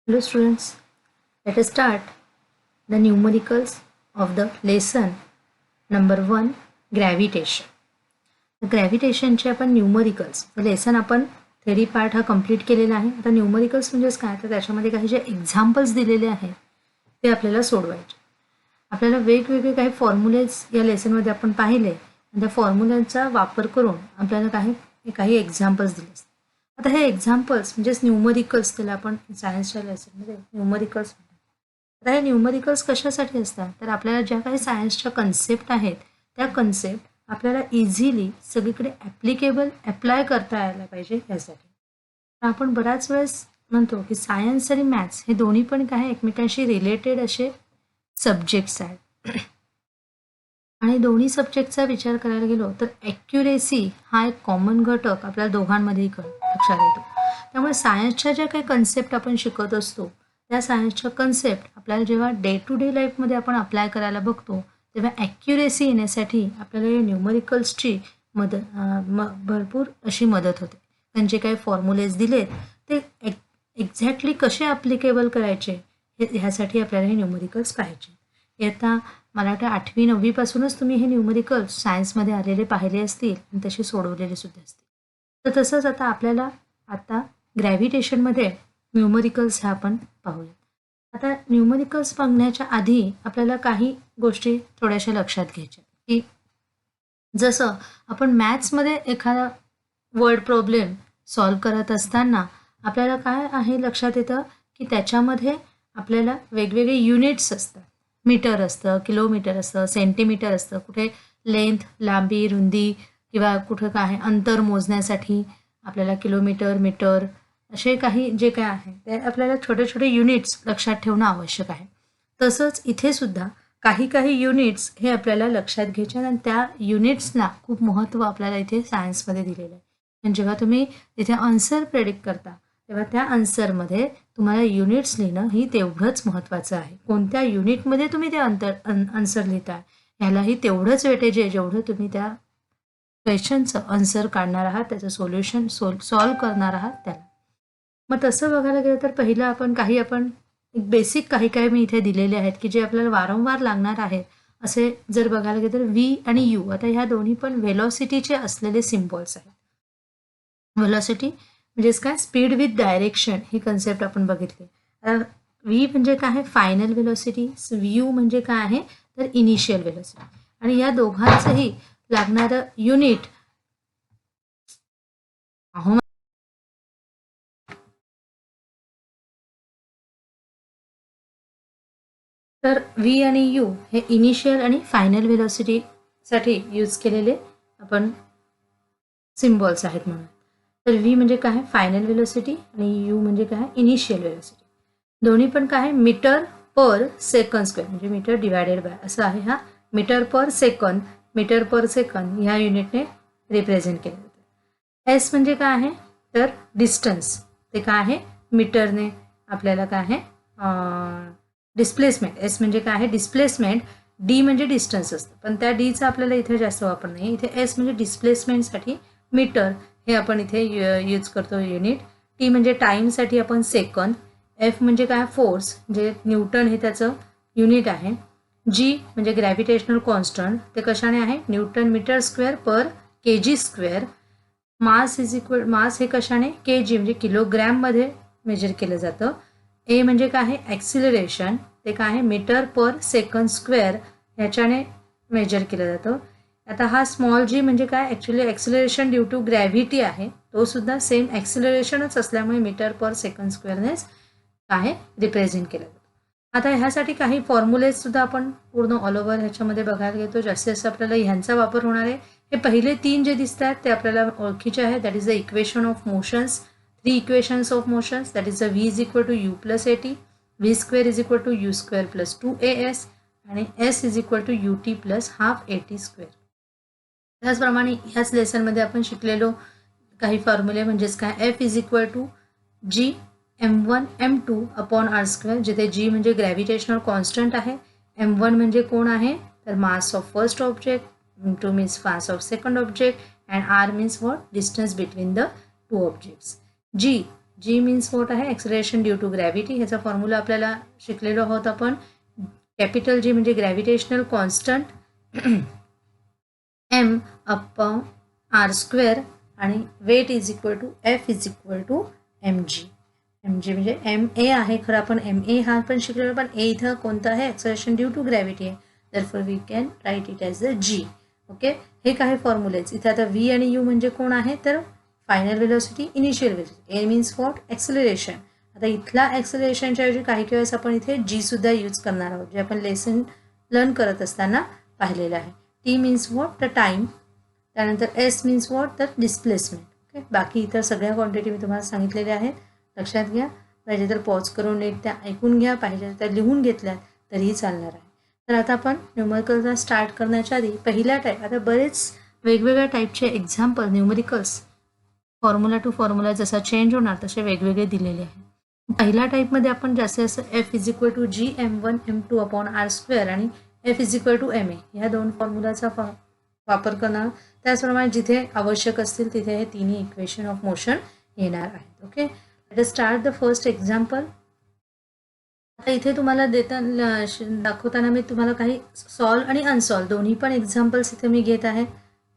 Hello students, let us start the numericals of the lesson number 1 gravitation. ग्रॅव्हिटेशनचे आपण numericals lesson आपण theory part हा complete केलेला आहे. आता न्यूमरिकल्स म्हणजेच काय तर त्याच्यामध्ये काही जे एक्झाम्पल्स दिलेले आहेत ते आपल्याला सोडवायचे. आपल्याला वेगवेगळे काही फॉर्म्युलेज या लेसनमध्ये आपण पाहिले आणि त्या फॉर्म्युलांचा वापर करून आपल्याला काही एक्झाम्पल्स दिले असतात. आता हे एक्झाम्पल्स म्हणजेच न्यूमरिकल्स त्याला आपण सायन्सच्या लेसनमध्ये न्यूमरिकल्स म्हणतात. आता हे न्यूमरिकल्स कशासाठी असतात तर आपल्याला ज्या काही सायन्सच्या कन्सेप्ट आहेत त्या कन्सेप्ट आपल्याला इझिली सगळीकडे अप्लाय करता यायला पाहिजे यासाठी. आपण बऱ्याच वेळेस म्हणतो की सायन्स आणि मॅथ्स हे दोन्ही पण काय एकमेकांशी रिलेटेड असे सब्जेक्ट्स आहेत आणि दोन्ही सब्जेक्टचा विचार करायला गेलो तर ॲक्युरेसी हा एक कॉमन घटक आपल्या दोघांमध्येही लक्षात येतो. त्यामुळे सायन्सच्या ज्या काही कन्सेप्ट आपण शिकत असतो त्या सायन्सच्या कन्सेप्ट आपल्याला जेव्हा डे टू डे लाईफमध्ये आपण अप्लाय करायला बघतो तेव्हा ॲक्युरेसी येण्यासाठी आपल्याला या न्यूमरिकल्सची भरपूर अशी मदत होते. त्यांचे काही फॉर्म्युलेज दिलेत ते एक्झॅक्टली कसे ॲप्लिकेबल करायचे ह्यासाठी आपल्याला हे न्यूमरिकल्स पाहिजे. आता मला वाटतं 8वी 9वी पासूनच तुम्ही हे न्यूमरिकल्स सायन्समध्ये आलेले पाहिले असतील आणि तसे सोडवलेले सुद्धा असतील. तर तसंच आता आपल्याला ग्रॅव्हिटेशनमध्ये न्यूमरिकल्स ह्या आपण पाहूया. आता न्यूमरिकल्स बघण्याच्या आधी आपल्याला काही गोष्टी थोड्याशा लक्षात घ्यायच्या की जसं आपण मॅथ्समध्ये एखादा वर्ड प्रॉब्लेम सॉल्व करत असताना आपल्याला काय आहे लक्षात येतं की त्याच्यामध्ये आपल्याला वेगवेगळे युनिट्स असतात. मीटर असतं, किलोमीटर असतं, सेंटीमीटर असतं, कुठे लेंथ लांबी रुंदी किंवा कुठं काय अंतर मोजण्यासाठी आपल्याला किलोमीटर मीटर असे काही जे काय आहे ते आपल्याला छोटे छोटे युनिट्स लक्षात ठेवणं आवश्यक आहे. तसंच इथे सुद्धा काही युनिट्स हे आपल्याला लक्षात घ्यायचे आणि त्या युनिट्सला खूप महत्त्व आपल्याला इथे सायन्समध्ये दिलेलं आहे. आणि जेव्हा तुम्ही तिथे आन्सर प्रेडिक्ट करता तेव्हा त्या आन्सरमध्ये तुम्हाला युनिट्स लिहिणं ही तेवढंच महत्त्वाचं आहे. कोणत्या युनिटमध्ये तुम्ही ते आन्सर लिहिताय ह्यालाही तेवढंच वेटेज आहे जेवढं तुम्ही त्या क्वेश्चनचं आन्सर काढणार आहात, त्याचं सोल्युशन सॉल्व करणार आहात त्याला. मग तसं बघायला गेलं तर पहिलं आपण बेसिक काही मी इथे दिलेले आहेत की जे आपल्याला वारंवार लागणार आहेत. असे जर बघायला गेलं तर व्ही आणि यू आता ह्या दोन्ही पण व्हेलॉसिटीचे असलेले सिम्बॉल्स आहेत. व्हेलॉसिटी म्हणजेच काय speed with direction he concept आपण बघितली. व्ही म्हणजे काय आहे फायनल व्हेलॉसिटी, यू म्हणजे काय आहे तर इनिशियल व्हेलॉसिटी आणि या दोघांचंही लागणारं युनिट तर व्ही आणि यू हे इनिशियल आणि फायनल व्हेलॉसिटीसाठी यूज केलेले आपण सिम्बॉल्स आहेत म्हणून. तर व्ही म्हणजे काय फायनल व्हेलॉसिटी आणि यू म्हणजे काय इनिशियल व्हेलॉसिटी. दोन्ही पण काय मीटर पर सेकंड स्क्वेअर म्हणजे मीटर डिवायडेड बाय असं आहे. हा मीटर पर सेकंड ह्या युनिटने रिप्रेझेंट केलं जातं. एस म्हणजे काय आहे तर डिस्टन्स ते काय आहे मीटरने आपल्याला काय आहे डिस्प्लेसमेंट. एस म्हणजे काय आहे डिस्प्लेसमेंट, डी म्हणजे डिस्टन्स असतं पण त्या डीचा आपल्याला इथे जास्त वापर नाही. इथे एस म्हणजे डिस्प्लेसमेंटसाठी मीटर हे आपण इथे यूज करतो युनिट. टी म्हणजे टाईमसाठी आपण सेकंद. एफ म्हणजे काय फोर्स म्हणजे न्यूटन हे त्याचं युनिट आहे. जी म्हणजे ग्रॅव्हिटेशनल कॉन्स्टंट ते कशाने आहे न्यूटन मीटर स्क्वेअर पर के जी स्क्वेअर. मास हे कशाने के जी म्हणजे किलोग्रॅममध्ये मेजर केलं जातं. ए म्हणजे काय आहे ॲक्सिलरेशन ते काय आहे मीटर पर सेकंड स्क्वेअर ह्याच्याने मेजर केलं जातं. आता हा स्मॉल जी म्हणजे काय actually acceleration due to gravity आहे तो सुद्धा सेम ॲक्सिलरेशनच असल्यामुळे मीटर पर सेकंड स्क्वेअरनेच काय रिप्रेझेंट केलं जातं. आता ह्यासाठी काही फॉर्म्युलेज सुद्धा आपण पूर्ण ऑल ओव्हर ह्याच्यामध्ये बघायला घेतो. जास्तीत जास्त आपल्याला ह्यांचा वापर होणार आहे. हे पहिले 3 जे दिसत आहेत ते आपल्याला ओळखीचे आहेत. That is the equation of motions, 3 equations of motions that is the V is equal to U plus A T, V square is equal to U square plus 2as आणि S is equal to U T plus half A T square. त्याचप्रमाणे ह्याच लेसनमध्ये आपण शिकलेलो काही फॉर्म्युले म्हणजेच काय F is equal to G M1 M2 upon R square जिथे जी म्हणजे ग्रॅव्हिटेशनल कॉन्स्टंट आहे. M1 म्हणजे कोण आहे तर mass of first object, M2 means mass of second object and R means what distance between the two objects. G G means what आहे acceleration due to gravity. ह्याचा formula आपल्याला शिकलेलो आहोत आपण. कॅपिटल जी म्हणजे gravitational constant M upon R square आणि weight is equal to F is equal to M G. M G म्हणजे M ए आहे. खरं आपण एम ए हा पण शिकलेलो, पण ए इथं कोणतं आहे ॲक्सलरेशन ड्यू टू ग्रॅव्हिटी आहे. Therefore we can write it as a G. Okay, हे काही फॉर्म्युलेज. इथे आता व्ही आणि यू म्हणजे कोण आहे तर final velocity, initial velocity. A means what acceleration. आता इथला ॲक्सलरेशनच्या ऐवजी काही वेळेस आपण इथे जी सुद्धा यूज करणार आहोत, जे आपण लेसन लर्न करत असताना पाहिलेलं आहे. T means what the time. त्यानंतर S means what the displacement. Okay, बाकी इतर सगळ्या क्वांटिटी मी तुम्हाला सांगितलेल्या आहेत, लक्षात घ्या. पाहिजे तर पॉज करून नीट त्या ऐकून घ्या, पाहिजे तर लिहून घेतल्यात तरीही चालणार आहे. तर आता आपण न्यूमरिकलचा स्टार्ट करण्याच्या आधी पहिला टाईप, आता बरेच वेगवेगळ्या टाईपचे example numericals formula to formula जसा चेंज होणार तसे वेगवेगळे दिलेले आहे. पहिल्या टाईपमध्ये आपण जास्तीत जास्त F is equal to G M1 M2 upon R square आणि F is equal to M A ह्या दोन फॉर्म्युलाचा वापर करणार. त्याचप्रमाणे जिथे आवश्यक असतील तिथे हे तिन्ही इक्वेशन ऑफ मोशन येणार आहेत. Okay, let us start the first example. आता इथे तुम्हाला दाखवताना मी तुम्हाला काही सॉल्व आणि अनसॉल्व दोन्ही पण एक्झाम्पल्स इथे मी घेत आहे.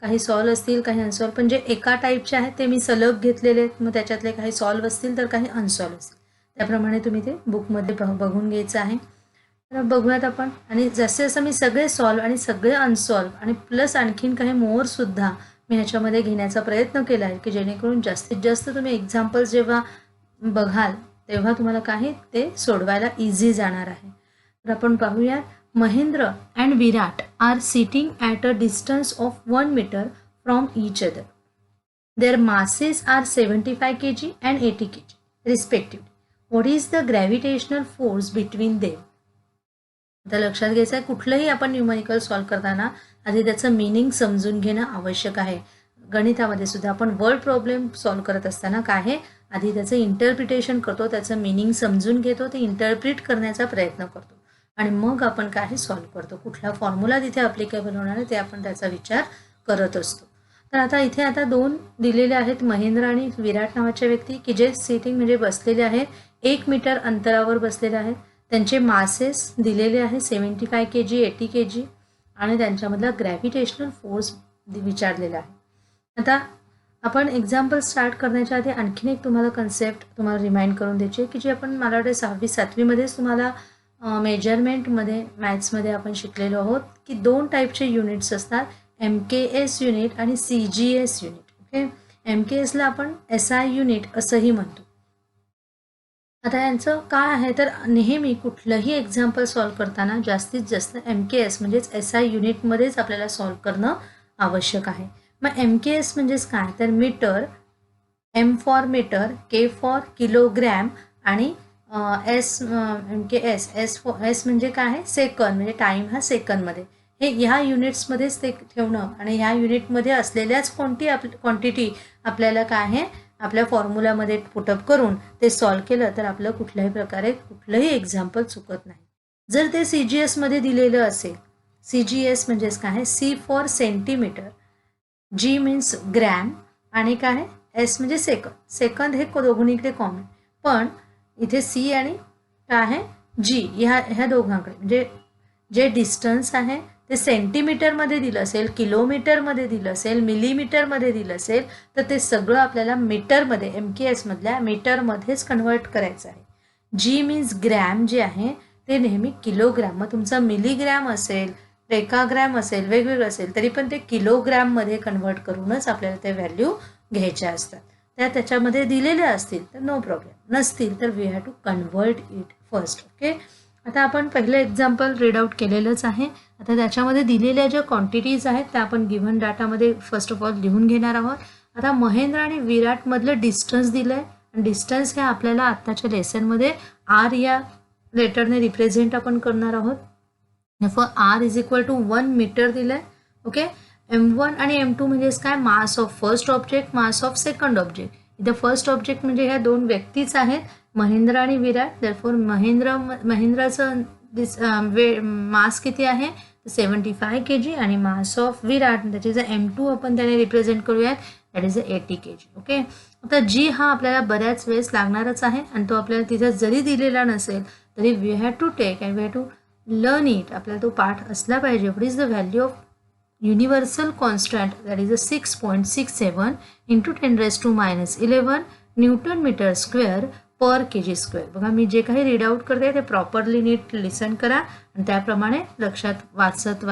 काही सॉल्व असतील, काही अनसॉल्व, पण जे एका टाईपचे आहेत ते मी सलग घेतलेले आहेत. मग त्याच्यातले काही सॉल्व असतील तर काही अनसॉल्व असतील. त्याप्रमाणे तुम्ही ते बुकमध्ये बघून घ्यायचं आहे. तर बघूयात आपण. आणि जसे जसं मी सगळे सॉल्व आणि सगळे अनसॉल्व आणि प्लस आणखीन काही मोरसुद्धा मी ह्याच्यामध्ये घेण्याचा प्रयत्न केला आहे की जेणेकरून जास्तीत जास्त तुम्ही एक्झाम्पल्स जेव्हा बघाल तेव्हा तुम्हाला काही ते सोडवायला इझी जाणार आहे. तर आपण पाहूया. Mahendra and Virat are sitting at a distance of 1 metre from each other. Their masses are 75 kg and 80 kg respectively. What is the gravitational force between them. आता लक्षात घ्यायचं आहे, कुठलंही आपण न्यूमरिकल सॉल्व करताना आधी त्याचं मिनिंग समजून घेणं आवश्यक आहे. गणितामध्ये सुद्धा आपण वर्ड प्रॉब्लेम सॉल्व करत असताना काय आहे, आधी त्याचं इंटरप्रिटेशन करतो, त्याचं मिनिंग समजून घेतो, ते इंटरप्रिट करण्याचा प्रयत्न करतो आणि मग आपण काय सॉल्व करतो. कुठला फॉर्म्युला तिथे अप्लिकेबल होणार आहे ते आपण त्याचा विचार करत असतो. तर आता इथे आता दोन दिलेले आहेत, महेंद्र आणि विराट नावाच्या व्यक्ती की जे सिटिंग म्हणजे बसलेले आहेत, 1 मीटर अंतरावर बसलेले आहेत. त्यांचे मासेस दिलेले आहे 75 kg 80 kg आणि त्यांच्यामधला ग्रॅव्हिटेशनल फोर्स विचारलेला आहे. आता आपण एक्झाम्पल स्टार्ट करण्याच्या आधी आणखीन एक तुम्हाला कन्सेप्ट तुम्हाला रिमाइंड करून द्यायची की जी आपण मला वाटते 6वी 7वीमध्येच तुम्हाला मेजरमेंटमध्ये मॅथ्समध्ये आपण शिकलेलो आहोत की 2 टाईपचे युनिट्स असतात, MKS युनिट आणि CGS युनिट. ओके, MKSला आपण SI युनिट असंही म्हणतो. आता यांचं काय आहे तर नेहमी कुठलंही एक्झाम्पल सॉल्व करताना जास्तीत जास्त MKS म्हणजेच SI युनिटमध्येच आपल्याला सॉल्व करणं आवश्यक आहे. मग MKS म्हणजेच काय तर metre, M for metre, K for kilogram आणि S म्हणजे काय आहे सेकंद, म्हणजे टाईम हा सेकंदमध्ये. हे ह्या युनिट्समध्येच ते ठेवणं आणि ह्या युनिटमध्ये असलेल्याच क्वांटिटी आपल्याला काय आहे आपल्या फॉर्म्युलामध्ये पुटअप करून ते सॉल्व केलं तर आपलं कुठल्याही प्रकारे कुठलंही एक्झाम्पल चुकत नाही. जर ते CGSमध्ये दिलेलं असेल, CGS म्हणजेच काय आहे C for centimetre, G means gram आणि काय आहे S म्हणजे सेकंद. सेकंद हे दोघांकडे कॉमन, पण इथे C आणि काय आहे G ह्या दोघांकडे म्हणजे जे डिस्टन्स आहे ते सेंटीमीटरमध्ये दिलं असेल, किलोमीटरमध्ये दिलं असेल, मिलीमीटरमध्ये दिलं असेल तर ते सगळं आपल्याला मीटरमध्ये MKS मधल्या मीटरमध्येच कन्वर्ट करायचं आहे. G मीन्स ग्रॅम जे आहे ते नेहमी किलोग्रॅम, मग तुमचा मिलीग्रॅम असेल, डेकाग्रॅम असेल, वेगवेगळं असेल तरी पण ते किलोग्रॅममध्ये कन्वर्ट करूनच आपल्याला ते व्हॅल्यू घ्यायच्या असतात. त्याच्यामध्ये दिलेल्या असतील तर नो प्रॉब्लेम, नसतील तर we have to convert it first. Okay, आता आपण पहिलं एक्झाम्पल रीड आउट केलेलंच आहे. आता त्याच्यामध्ये दिलेल्या ज्या क्वांटिटीज आहेत त्या आपण गिव्हन डाटामध्ये फर्स्ट ऑफ ऑल लिहून घेणार आहोत. आता महेंद्र आणि विराटमधलं डिस्टन्स दिलं आहे आणि डिस्टन्स हे आपल्याला आत्ताच्या लेसनमध्ये R या लेटरने रिप्रेझेंट आपण करणार आहोत. For R is equal to 1 metre दिलं आहे. ओके, M1 आणि M2 म्हणजेच काय mass of first object, mass of second object. इथं फर्स्ट ऑब्जेक्ट म्हणजे ह्या दोन व्यक्तीच आहेत, महेंद्र आणि विराट. दरफोर महेंद्राचं मास किती आहे तर 75 kg आणि mass of Virat that is m2 आपण त्याने रिप्रेझेंट करूयात दॅट इज 80 kg. ओके, आता जी हा आपल्याला बऱ्याच वेळेस लागणारच आहे आणि तो आपल्याला तिथे जरी दिलेला नसेल तरी we have to take and we have to learn it. आपल्याला तो पाठ असला पाहिजे. What is the value of universal constant that is 6.67 into 10⁻11 newton metre square per kg square. बघा मी जे काही रीड आउट करते ते प्रॉपरली नीट लिसन करा आणि त्याप्रमाणे लक्षात वाचत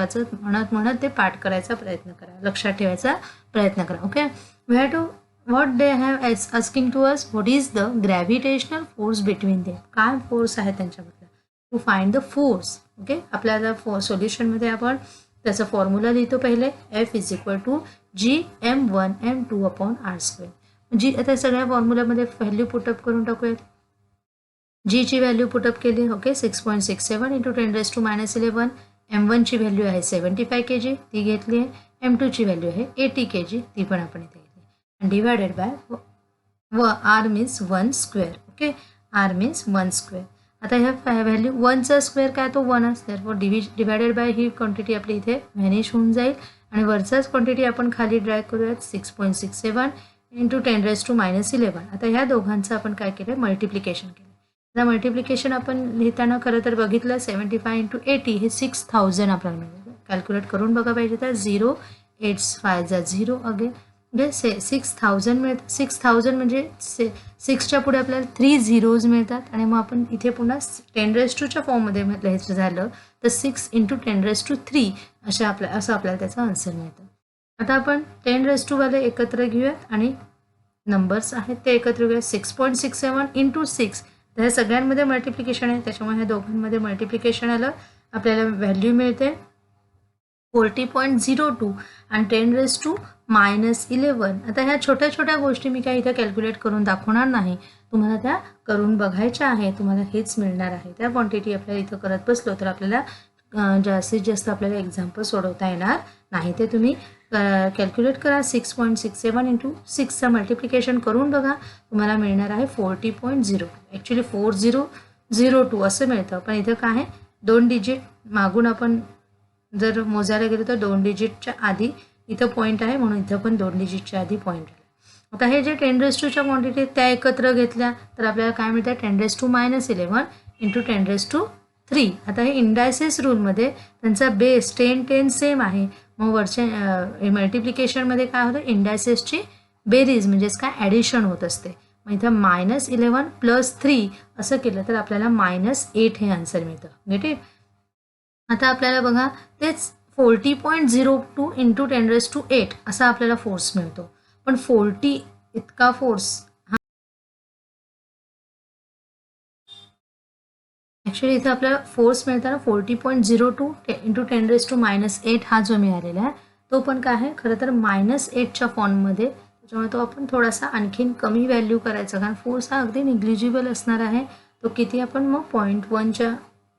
म्हणत ते पाठ करायचा प्रयत्न करा, लक्षात ठेवायचा प्रयत्न करा. Okay, we have to what they have asking to us what is the gravitational force between them. काय फोर्स आहे त्यांच्याबद्दल, to find the force. Okay, आपल्याला सोल्युशनमध्ये आपण त्याचा फॉर्म्युला लिहितो पहिले F is equal to Gm1 m2 upon r². G आता सगळ्या फॉर्म्युलामध्ये व्हॅल्यू पुटअप करून टाकूयात. जी ची व्हॅल्यू पुटअप केली. Okay, 6.67 into 10⁻11. m1 ची व्हॅल्यू आहे 75 kg ती घेतली आहे. m2 ची व्हॅल्यू आहे 80 kg ती पण आपण इथे घेतली आणि divided by r means 1 square. Okay, r means 1 square. आता ह्या व्हॅल्यू 1चा स्क्वेअर काय तो 1 असतो. डिवायडेड बाय ही क्वांटिटी आपली इथे व्हॅनिश होऊन जाईल आणि वरचाच क्वांटिटी आपण खाली ड्रॅग करूयात 6.67 इंटू 10⁻11. आता ह्या दोघांचं आपण काय केलं, मल्टिप्लिकेशन केलं. आता मल्टिप्लिकेशन आपण लिहिताना खरं तर बघितलं 75 इंटू 80 हे 6000 आपल्याला मिळेल. कॅल्क्युलेट करून बघा पाहिजे तर 0 8 5 जा 0 अगेन म्हणजे 6000 मिळतात. 6000 म्हणजे 6च्या पुढे आपल्याला 3 झिरोज मिळतात आणि मग आपण इथे पुन्हा 10⁻²च्या फॉर्ममध्ये लिहायचं झालं तर 6 इंटू 10⁻³ असं आपल्याला त्याचा आन्सर मिळतं. आता आपण 10⁻² वाले एकत्र घेऊयात आणि नंबर्स आहेत ते एकत्र घेऊयात. 6.67 इंटू 6 तर ह्या सगळ्यांमध्ये मल्टिप्लिकेशन आहे त्याच्यामुळे ह्या दोघांमध्ये मल्टिप्लिकेशन आलं आपल्याला व्हॅल्यू मिळते 40.02 आणि 10⁻11. आता ह्या छोट्या छोट्या गोष्टी मी काही इथं कॅल्क्युलेट करून दाखवणार नाही, तुम्हाला त्या करून बघायच्या आहे. तुम्हाला हेच मिळणार आहे. त्या क्वांटिटी आपल्याला इथं करत बसलो तर आपल्याला जास्तीत जास्त आपल्याला एक्झाम्पल सोडवता येणार नाही. ते तुम्ही कॅल्क्युलेट करा. 6.67 इंटू 6चं मल्टिप्लिकेशन करून बघा, तुम्हाला मिळणार आहे 40.02. ॲक्च्युली 4002 असं मिळतं पण इथं काय आहे 2 डिजिट मागून आपण जर मोजायला गेलो तर 2 डिजिटच्या आधी इथं पॉईंट आहे म्हणून इथं पण 2 डिजिटच्या आधी पॉईंट आहे. आता हे जे 10⁻²च्या क्वांटिटी त्या एकत्र घेतल्या तर आपल्याला काय मिळतं 10⁻11 इंटू 10⁻³ आता हे इंडायसेस रूलमध्ये त्यांचा बेस 10 सेम आहे. मग वरच्या मल्टिप्लिकेशनमध्ये काय होतं इंडायसेसची बेरीज म्हणजेच काय ॲडिशन होत असते. मग इथं -11 + 3 असं केलं तर आपल्याला -8 हे आन्सर मिळतं. Get it. आता आपल्याला बघा तेच 40.02 इंटू 10⁻8 असा आपल्याला फोर्स मिळतो. पण 40 इतका फोर्स ॲक्च्युली इथं आपल्याला फोर्स मिळताना 40.02 इंटू 10⁻8 हा जो मिळालेला आहे तो पण काय आहे खरं तर -8च्या फॉर्ममध्ये. त्याच्यामुळे तो आपण थोडासा आणखीन कमी व्हॅल्यू करायचा कारण फोर्स हा अगदी निग्लिजिबल असणार आहे. तो किती आपण मग 0.1च्या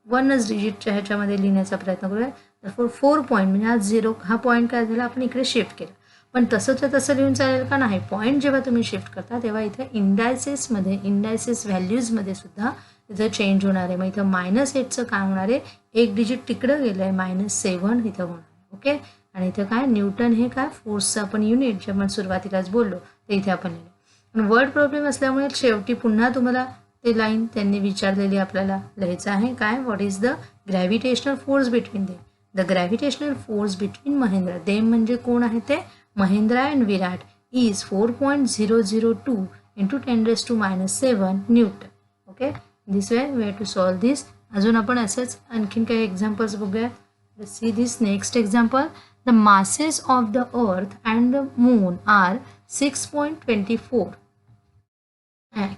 1च डिजिटच्या ह्याच्यामध्ये लिहिण्याचा प्रयत्न करूया. तर 4 पॉईंट म्हणजे हा पॉईंट काय झाला आपण इकडे शिफ्ट केला. पण तसंच तसं लिहून चालेल का नाही. पॉईंट जेव्हा तुम्ही शिफ्ट करता तेव्हा इथे इंडायसेस व्हॅल्यूजमध्ये सुद्धा इथं चेंज होणार आहे. मग इथं -8चं काय होणार आहे 1 डिजिट तिकडं गेलं आहे -7 इथं होणार आहे. ओके, आणि इथं काय न्यूटन हे काय फोर्सचं आपण युनिट जे आपण सुरुवातीलाच बोललो ते इथे आपण लिहिलं. पण वर्ड प्रॉब्लेम असल्यामुळे शेवटी पुन्हा तुम्हाला ते लाईन त्यांनी विचारलेली आपल्याला लिहायचं आहे काय what is the gravitational force between them. The gravitational force between Mahendra them म्हणजे कोण आहे ते Mahendra and Virat is 4.002 into 10⁻7 newton. Okay, this way we have to solve this. अजून आपण असंच आणखीन काही एक्झाम्पल्स बघूया. See this next example. The masses of the earth and the moon are 6.24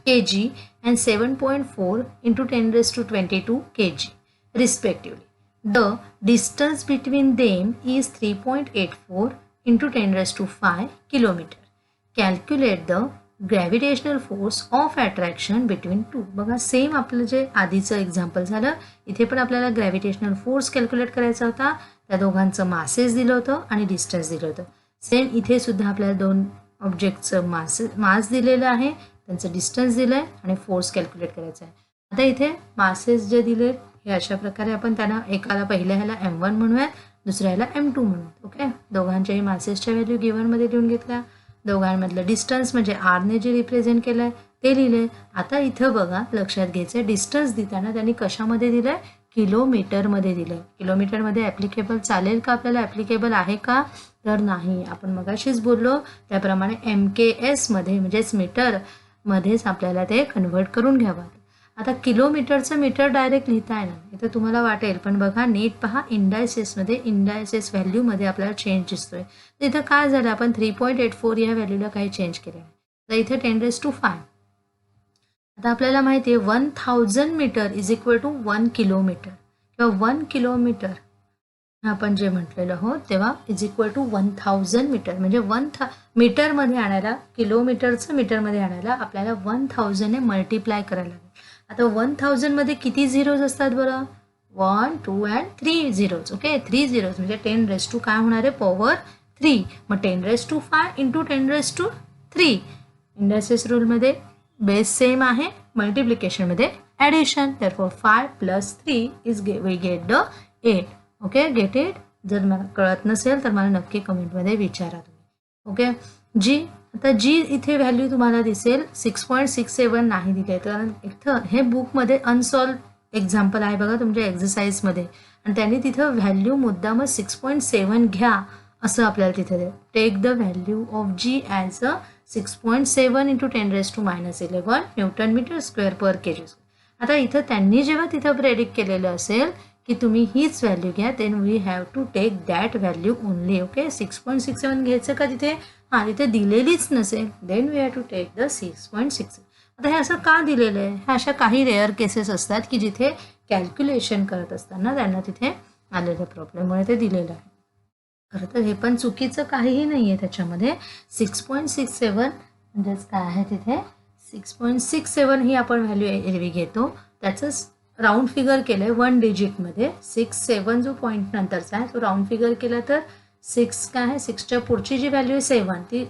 kg and 7.4 into 10⁻22 kg respectively. The distance between them is 3.84 into 10⁻5 kilometer. Calculate the gravitational force of attraction between two. बघा same आपलं जे आधीचं example झालं इथे पण आपल्याला gravitational force calculate करायचा होता. त्या दोघांचं मासेस दिलं होतं आणि डिस्टन्स दिलं होतं. सेम इथे सुद्धा आपल्याला दोन ऑब्जेक्टचं मास दिलेलं आहे, त्यांचं डिस्टन्स दिलं आहे आणि फोर्स कॅल्क्युलेट करायचं आहे. आता इथे मासेस जे दिले हे अशा प्रकारे आपण त्यांना एकाला पहिल्या ह्याला M1 म्हणूयात, दुसऱ्या ह्याला M2 म्हणूयात. ओके, दोघांच्याही मासेसच्या व्हॅल्यू गिव्हनमध्ये लिहून घेतल्या. दोघांमधलं डिस्टन्स म्हणजे आरने जे रिप्रेझेंट केलं आहे ते लिहिले. आता इथं बघा लक्षात घ्यायचं, डिस्टन्स देताना त्यांनी कशामध्ये दिलं आहे, किलोमीटरमध्ये दिलं आहे. किलोमीटरमध्ये ॲप्लिकेबल चालेल का, आपल्याला ॲप्लिकेबल आहे का, तर नाही. आपण मगाशीच बोललो त्याप्रमाणे MKS म्हणजेच मीटरमध्येच आपल्याला ते कन्व्हर्ट करून घ्यावं. आता किलोमीटरचं मीटर डायरेक्ट लिहिता येणार इथं तुम्हाला वाटेल, पण बघा नीट पहा, इंडायसेस व्हॅल्यूमध्ये आपल्याला चेंज दिसतोय. तर इथं काय झालं, आपण 3.84 या व्हॅल्यूला काही चेंज केलं नाही. तर इथे 10⁵. आता आपल्याला माहिती आहे 1000 metre is equal to 1 kilometre किंवा 1 किलोमीटर आपण जे म्हटलेलं आहोत तेव्हा इज इक्वल टू 1000 मीटर. म्हणजे मीटरमध्ये आणायला, किलोमीटरचं मीटरमध्ये आणायला आपल्याला 1000ने मल्टिप्लाय करायला लागेल. आता 1000मध्ये किती झिरोज असतात बरं, 1, 2 अँड 3 झिरोज. ओके, 3 झिरोज म्हणजे 10⁻⁵ काय होणार आहे, पॉवर 3. मग 10⁵ इंटू 10⁻3. इंडायसेस रूलमध्ये बेस सेम आहे, मल्टिप्लिकेशनमध्ये addition. therefore 5 + 3 is we get the 8. Okay, get it. जर मला कळत नसेल तर मला नक्की कमेंटमध्ये विचारा तुम्ही. ओके, आता जी इथे व्हॅल्यू तुम्हाला दिसेल 6.67 नाही दिले, कारण इथं हे बुकमध्ये अनसॉल्व एक्झाम्पल आहे बघा तुमच्या एक्झरसाइजमध्ये, आणि त्यांनी तिथं व्हॅल्यू मुद्दामच 6.7 घ्या असं आपल्याला तिथे दे. Take the value of G as a 6.7 into 10⁻11 newton metre square per kg. आता इथं त्यांनी जेव्हा तिथं प्रेडिक्ट केलेलं असेल की तुम्ही हीच व्हॅल्यू घ्या, then we have to take that value only. Okay, 6.67 घ्यायचं का तिथे, हां तिथे दिलेलीच नसेल, then we have to take the 6.67. आता हे असं का दिलेलं आहे, ह्या अशा काही रेअर केसेस असतात की जिथे कॅल्क्युलेशन करत असताना त्यांना तिथे आलेल्या प्रॉब्लेममुळे ते दिलेलं आहे. खरं तर हे पण चुकीचं काहीही नाही आहे त्याच्यामध्ये. 6.67 म्हणजेच काय आहे तिथे, 6.67 ही आपण व्हॅल्यू एरवी घेतो, त्याचंच राऊंड फिगर केलं आहे 1 डिजिटमध्ये. 6.7 जो पॉईंट नंतरचा आहे तो राऊंड फिगर केला तर 6 काय आहे, 6च्या पुढची जी व्हॅल्यू आहे 7 ती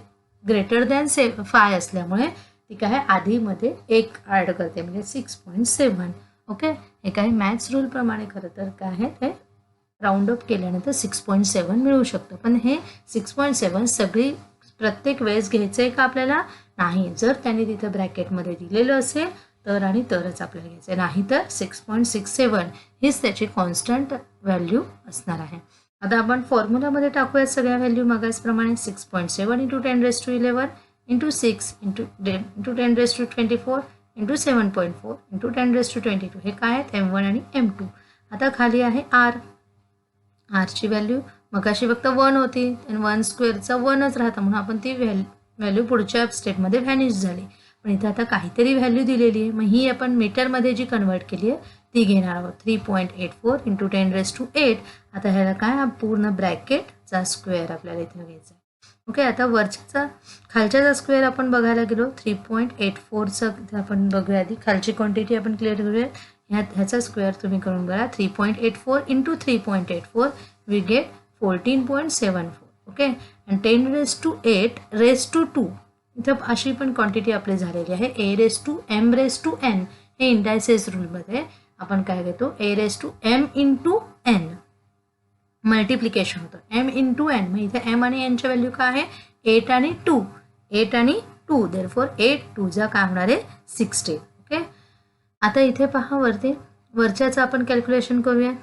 ग्रेटर दॅन 5 असल्यामुळे ती काय आहे आधीमध्ये 1 ॲड करते म्हणजे 6.7. ओके, हे काही मॅथ्स रूलप्रमाणे खरं तर काय आहे ते राऊंड अप केल्यानंतर 6.7 मिळू शकतं. पण हे 6.7 सगळी प्रत्येक वेळेस घ्यायचं आहे का आपल्याला, नाही. जर त्यांनी तिथं ब्रॅकेटमध्ये दिलेलं असेल तर आणि तरच आपल्याला घ्यायचं आहे, नाही तर 6.67 हीच त्याची कॉन्स्टंट व्हॅल्यू असणार आहे. आता आपण फॉर्म्युलामध्ये टाकूयात सगळ्या व्हॅल्यू मगाचप्रमाणे. 6.7 into 10⁻11 into 6 into 10⁻24 into 7.4 into 10⁻22 हे काय आहेत, M1 आणि M2. आता खाली आहे आरची व्हॅल्यू मगाशी फक्त 1 होती आणि 1 स्क्वेअरचा 1च राहता म्हणून आपण ती व्हॅल्यू पुढच्या स्टेपमध्ये व्हॅनिश झाली. पण इथं आता काहीतरी व्हॅल्यू दिलेली आहे, मग ही आपण मीटरमध्ये जी कन्वर्ट केली आहे ती घेणार आहोत. 3.84 इंटू 10⁻8. आता ह्याला काय, हा पूर्ण ब्रॅकेटचा स्क्वेअर आपल्याला इथे घ्यायचा आहे. ओके, आता वरच्याचा खालच्याचा स्क्वेअर आपण बघायला गेलो 3.84चा आपण बघूया आधी. खालची क्वांटिटी आपण क्लिअर करूया. ह्याचा स्क्वेअर तुम्ही करून बघा. 3.84 इंटू 3.84 वी गेट 14.74. ओके, आणि 10⁻8 raised to 2 इथं अशी पण क्वांटिटी आपली झालेली आहे. A⁻m⁻n हे इंडायसेस रूलमध्ये आपण काय घेतो, A⁻m इंटू n मल्टिप्लिकेशन होतं, m इंटू n. मग इथे m आणि n च्या व्हॅल्यू काय आहे, 8 आणि 2. 8 आणि 2 देअरफॉर 8 2 काय होणार आहे 16. ओके, आता इथे पहा वरच्याचं आपण कॅल्क्युलेशन करूयात.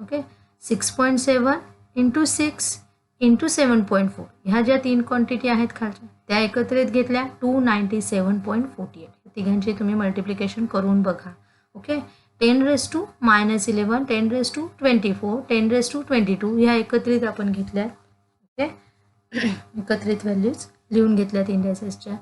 ओके, 6.7 इंटू 6 इंटू 7.4 ह्या ज्या 3 क्वांटिटी आहेत खालच्या त्या एकत्रित घेतल्या 297.48. तिघांची तुम्ही मल्टिप्लिकेशन करून बघा. ओके, 10⁻11 10⁻24 10⁻22 ह्या एकत्रित आपण घेतल्या. ओके, एकत्रित व्हॅल्यूज लिहून घेतल्यात इंडायसेसच्या.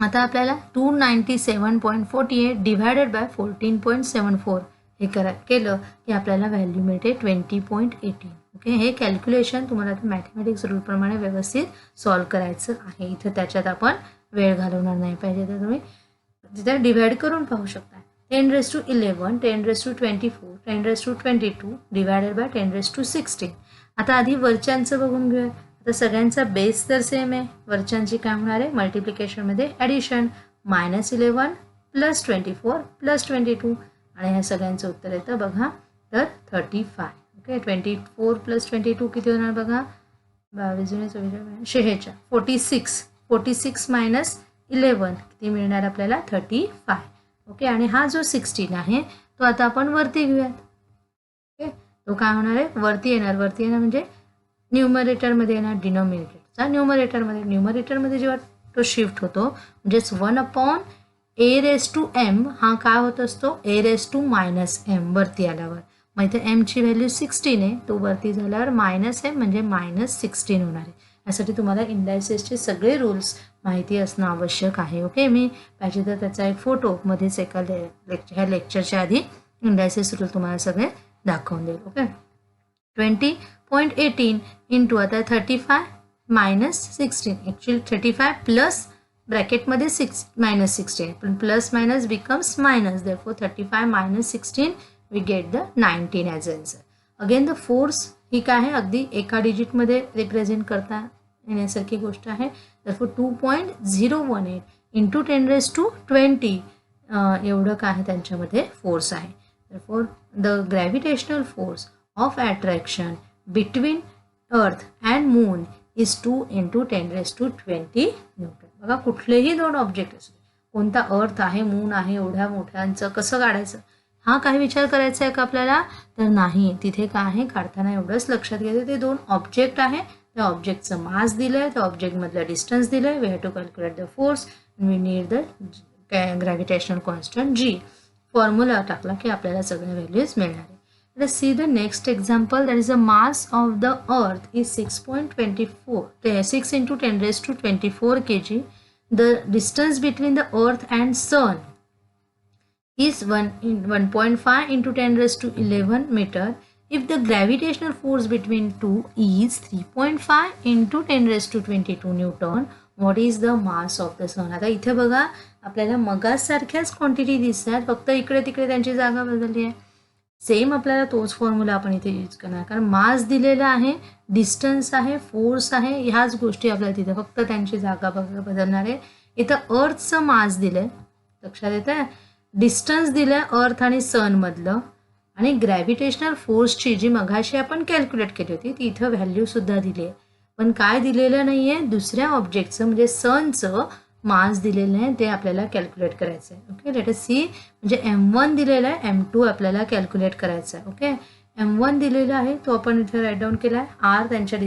आता आपल्याला 297.48 डिवायडेड बाय 14.74 हे केलं की आपल्याला व्हॅल्यू मिळते 20.18. ओके, हे कॅल्क्युलेशन तुम्हाला मॅथमॅटिक्स रूलप्रमाणे व्यवस्थित सॉल्व करायचं आहे. इथं त्याच्यात आपण वेळ घालवणार नाही पाहिजे, तर तुम्ही तिथे डिवाइड करून पाहू शकता. 10⁻11 10⁻24 10⁻22 डिवायडेड बाय 10⁻16. आता आधी वरच्यांचं बघून घेऊया. आता सगळ्यांचा बेस तर सेम आहे, वरच्यांची काय होणार आहे मल्टिप्लिकेशनमध्ये ॲडिशन. -11 + 24 + 22 आणि ह्या सगळ्यांचं उत्तर येतं बघा तर 35. ओके 24 + 22 किती होणार बघा 22 24 46 46 मायनस 11 किती मिळणार आपल्याला 35. ओके आणि हा जो 16 आहे तो आता आपण वरती घेऊयात. ओके तो काय होणार आहे वरती येणार म्हणजे न्यूमरेटरमध्ये येणार डिनॉमिनेटरचा न्यूमरेटरमध्ये जेव्हा तो शिफ्ट होतो म्हणजेच 1/a⁻m हा काय होत असतो a⁻−m वरती आल्यावर. मग इथे एमची व्हॅल्यू 16 आहे तो वरती झाल्यावर -m म्हणजे -16 होणार आहे. यासाठी तुम्हाला इंडायसेसचे सगळे रूल्स माहिती असणं आवश्यक आहे. ओके मी पाहिजे तर त्याचा एक फोटो मध्येच एका ह्या लेक्चरच्या आधी इंडायसेस रूल तुम्हाला सगळे दाखवून देईल. ओके 20.18 इंटू आता 35 मायनस 16 ॲक्च्युअली 35 प्लस ब्रॅकेटमध्ये -16 पण plus minus becomes minus therefore 35 minus 16 we get the 19 as answer. Again the force ही काय आहे अगदी एका डिजिटमध्ये रिप्रेझेंट करता येण्यासारखी गोष्ट आहे. देअरफॉर 2.018 इंटू 10⁻20 एवढं काय आहे त्यांच्यामध्ये फोर्स आहे. Therefore the gravitational force of attraction between earth and moon is 2 × 10⁻20 Newton. बघा कुठलेही दोन ऑब्जेक्ट असू कोणता अर्थ आहे मून आहे एवढ्या मोठ्यांचं कसं काढायचं हा काही विचार करायचा आहे का आपल्याला तर नाही. तिथे काय आहे काढताना एवढंच लक्षात घ्यायचं ते दोन ऑब्जेक्ट आहे त्या ऑब्जेक्टचं मास दिलंय त्या ऑब्जेक्टमधलं डिस्टन्स दिलंय we have to calculate the force we need the gravitational constant G formula टाकला की आपल्याला सगळ्या व्हॅल्यूज मिळणार आहे. Let's see the next example. That is the mass of the earth is 6.24 6 × 10⁻24 kg. The distance between the earth and sun is 1.5 × 10⁻11 meter. If the gravitational force between two is 3.5 × 10⁻22 newton, what is the mass of the sun? आता इथे बघा आपल्याला मगासारख्याच quantity दिसतात फक्त इकडे तिकडे त्यांची जागा बदलली आहे. सेम आपल्याला तोच फॉर्म्युला आपण इथे यूज करणार कारण मास दिलेला आहे डिस्टन्स आहे फोर्स आहे ह्याच गोष्टी आपल्याला तिथे फक्त त्यांची जागा बदलणार आहे. इथं अर्थचं मास दिलंय लक्षात येतं डिस्टन्स दिलंय अर्थ आणि सनमधलं आणि ग्रॅव्हिटेशनल फोर्सची जी मघाशी आपण कॅल्क्युलेट केली होती ती इथं व्हॅल्यूसुद्धा दिली आहे पण काय दिलेलं नाही आहे दुसऱ्या ऑब्जेक्टचं म्हणजे सनचं मास दिलेलं आहे ते आपल्याला कॅल्क्युलेट करायचं आहे. ओके लेट अस सी म्हणजे M1 दिलेला आहे M2 आपल्याला कॅल्क्युलेट करायचं आहे. ओके M1 दिलेला आहे तो आपण इथे राईट डाऊन केला आहे R त्यांच्या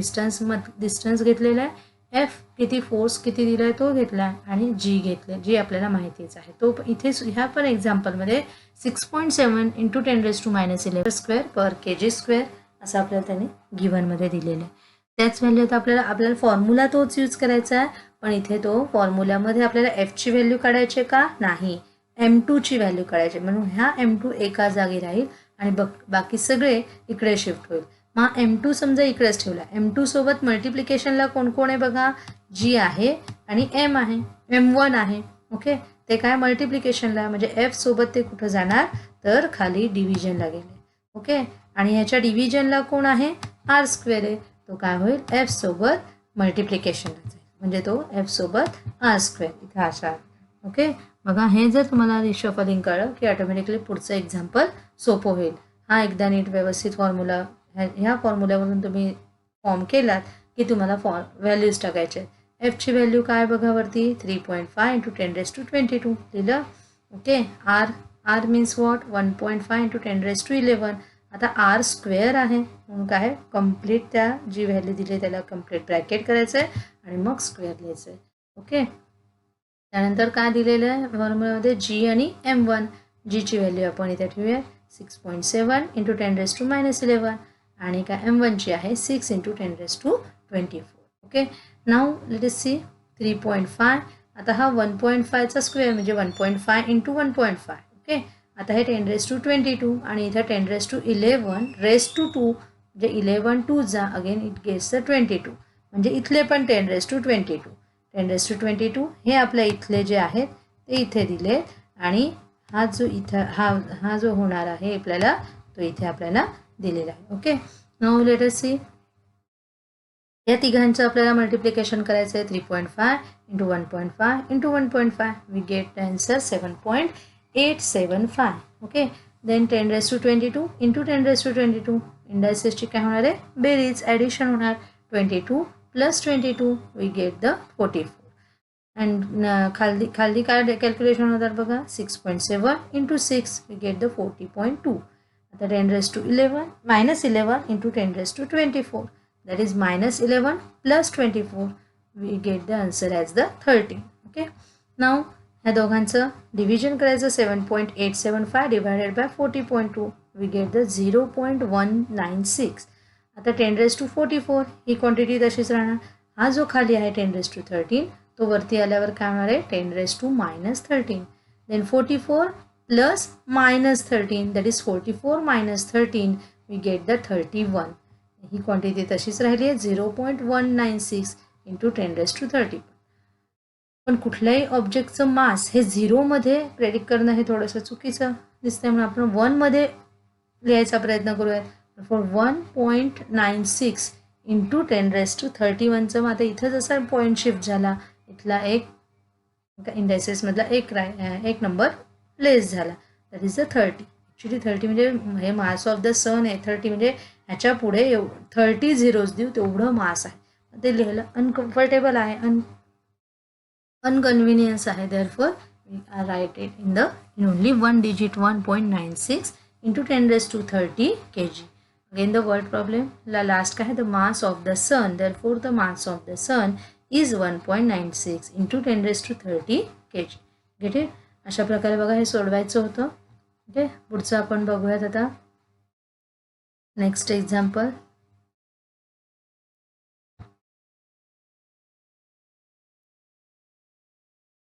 डिस्टन्स घेतलेला आहे F किती फोर्स किती दिला आहे तो घेतला आहे आणि G घेतले जी आपल्याला माहितीच आहे तो इथे ह्या पण एक्झाम्पलमध्ये 6.7 × 10⁻11 स्क्वेअर पर kg² असं आपल्याला त्यांनी गिव्हनमध्ये दिलेलं आहे. त्याच व्हॅल्यू आता आपल्याला फॉर्म्युला तोच यूज करायचा आहे पण इथे तो फॉर्म्युल्यामध्ये आपल्याला Fची व्हॅल्यू काढायची का नाही M2ची व्हॅल्यू काढायची म्हणून ह्या M2 एका जागी राहील आणि बाकी सगळे इकडे शिफ्ट होईल. मग M2 समजा इकडेच ठेवला M2 सोबत मल्टिप्लिकेशनला कोण कोण आहे बघा G आहे आणि M आहे M1 आहे. ओके ते काय मल्टिप्लिकेशनला म्हणजे F सोबत ते कुठं जाणार तर खाली डिव्हिजनला गेले. ओके आणि ह्याच्या डिव्हिजनला कोण आहे R² आहे तो काय होईल F सोबत मल्टिप्लिकेशनला जाईल म्हणजे तो F सोबत R² इथे असा. ओके बघा हे जर तुम्हाला रिशफलिंग कळलं की ऑटोमॅटिकली पुढचं एक्झाम्पल सोपं होईल. हा एकदा नीट व्यवस्थित फॉर्म्युला ह्या फॉर्म्युल्यावरून तुम्ही फॉर्म केलात की तुम्हाला व्हॅल्यूज टाकायचे. Fची व्हॅल्यू काय बघा वरती 3.5 × 10⁻22 लिहिलं. ओके R मीन्स वॉट 1.5 × 10⁻11 आता R² आहे म्हणून काय कम्प्लीट त्या जी व्हॅल्यू दिली त्याला कम्प्लीट ब्रॅकेट करायचं आहे आणि मग स्क्वेअर लिहायचं आहे. ओके त्यानंतर काय दिलेलं आहे फॉर्म्युलामध्ये G आणि M1 Gची व्हॅल्यू आपण इथे ठेवूया 6.7 × 10⁻11 आणि काय M1ची आहे 6 × 10⁻24. Okay now let us see 3.5 आता हा 1.5चा स्क्वेअर म्हणजे 1.5 × 1.5. ओके आता हे 10⁻22 आणि इथं 10⁻11 रेस्ट टू 2 म्हणजे 11 2 जा अगेन इट गेट्स द 22 म्हणजे इथले पण 10⁻22 10⁻22 हे आपल्या इथले जे आहेत ते इथे दिले आणि हा जो इथं हा जो होणार आहे आपल्याला तो इथे आपल्याला दिलेला आहे. Okay now let us see या तिघांचं आपल्याला मल्टिप्लिकेशन करायचं आहे 3.5 × 1.5 × 1.5 we get the answer 7.875. Okay then 10 raised to 22 into 10 raised to 22 इंडायसेसची काय होणार आहे बेरीज ॲडिशन होणार 22 plus 22 we get the 44 and खाली काय कॅल्क्युलेशन होणार बघा 6.7 into 6 we get the 40.2 आता 10 raised to 11 minus 11 into 10 raised to 24 that is minus 11 plus 24 we get the answer as the 13 okay now ह्या दोघांचं डिव्हिजन करायचं 7.875 divided by 40.2 we get the 0.196 आता 10 raised to 44 he quantity तशीच राहणार हा जो खाली आहे 10 raised to 13 तो वरती आल्यावर काय होणार आहे 10 raised to -13 then 44 plus -13 that is 44 minus 13 we get the 31 he quantity तशीच राहिली आहे 0.196 into 10 raised to 30 पण कुठल्याही ऑब्जेक्टचं मास हे 0 मध्ये प्रेडिक्ट करणं हे थोडंसं चुकीचं दिसतंय म्हणून आपण 1 मध्ये लिहायचा प्रयत्न करूयात फॉर 1.96 into 10 raised to 31चं मग आता इथं जसा पॉईंट शिफ्ट झाला इथला एक इंडायसेसमधला एक नंबर प्लेस झाला दॅट इज द 30 ॲक्च्युली 30 म्हणजे हे मास ऑफ द सन आहे 30 म्हणजे ह्याच्या पुढे 30 झिरोज देऊ तेवढं मास आहे ते लिहायला अनकम्फर्टेबल आहे अनकन्व्हिनियन्स आहे therefore we are write it in only one digit 1.96 into 10 raised to 30 kg. Again the word problem. La last का है the mass of the sun. Therefore the mass of the sun is 1.96 into 10 raised to 30 kg. Get it? अशा प्रकारे बघा हे सोडवायचं होतं. Okay पुढचं आपण बघूयात आता नेक्स्ट एक्झाम्पल.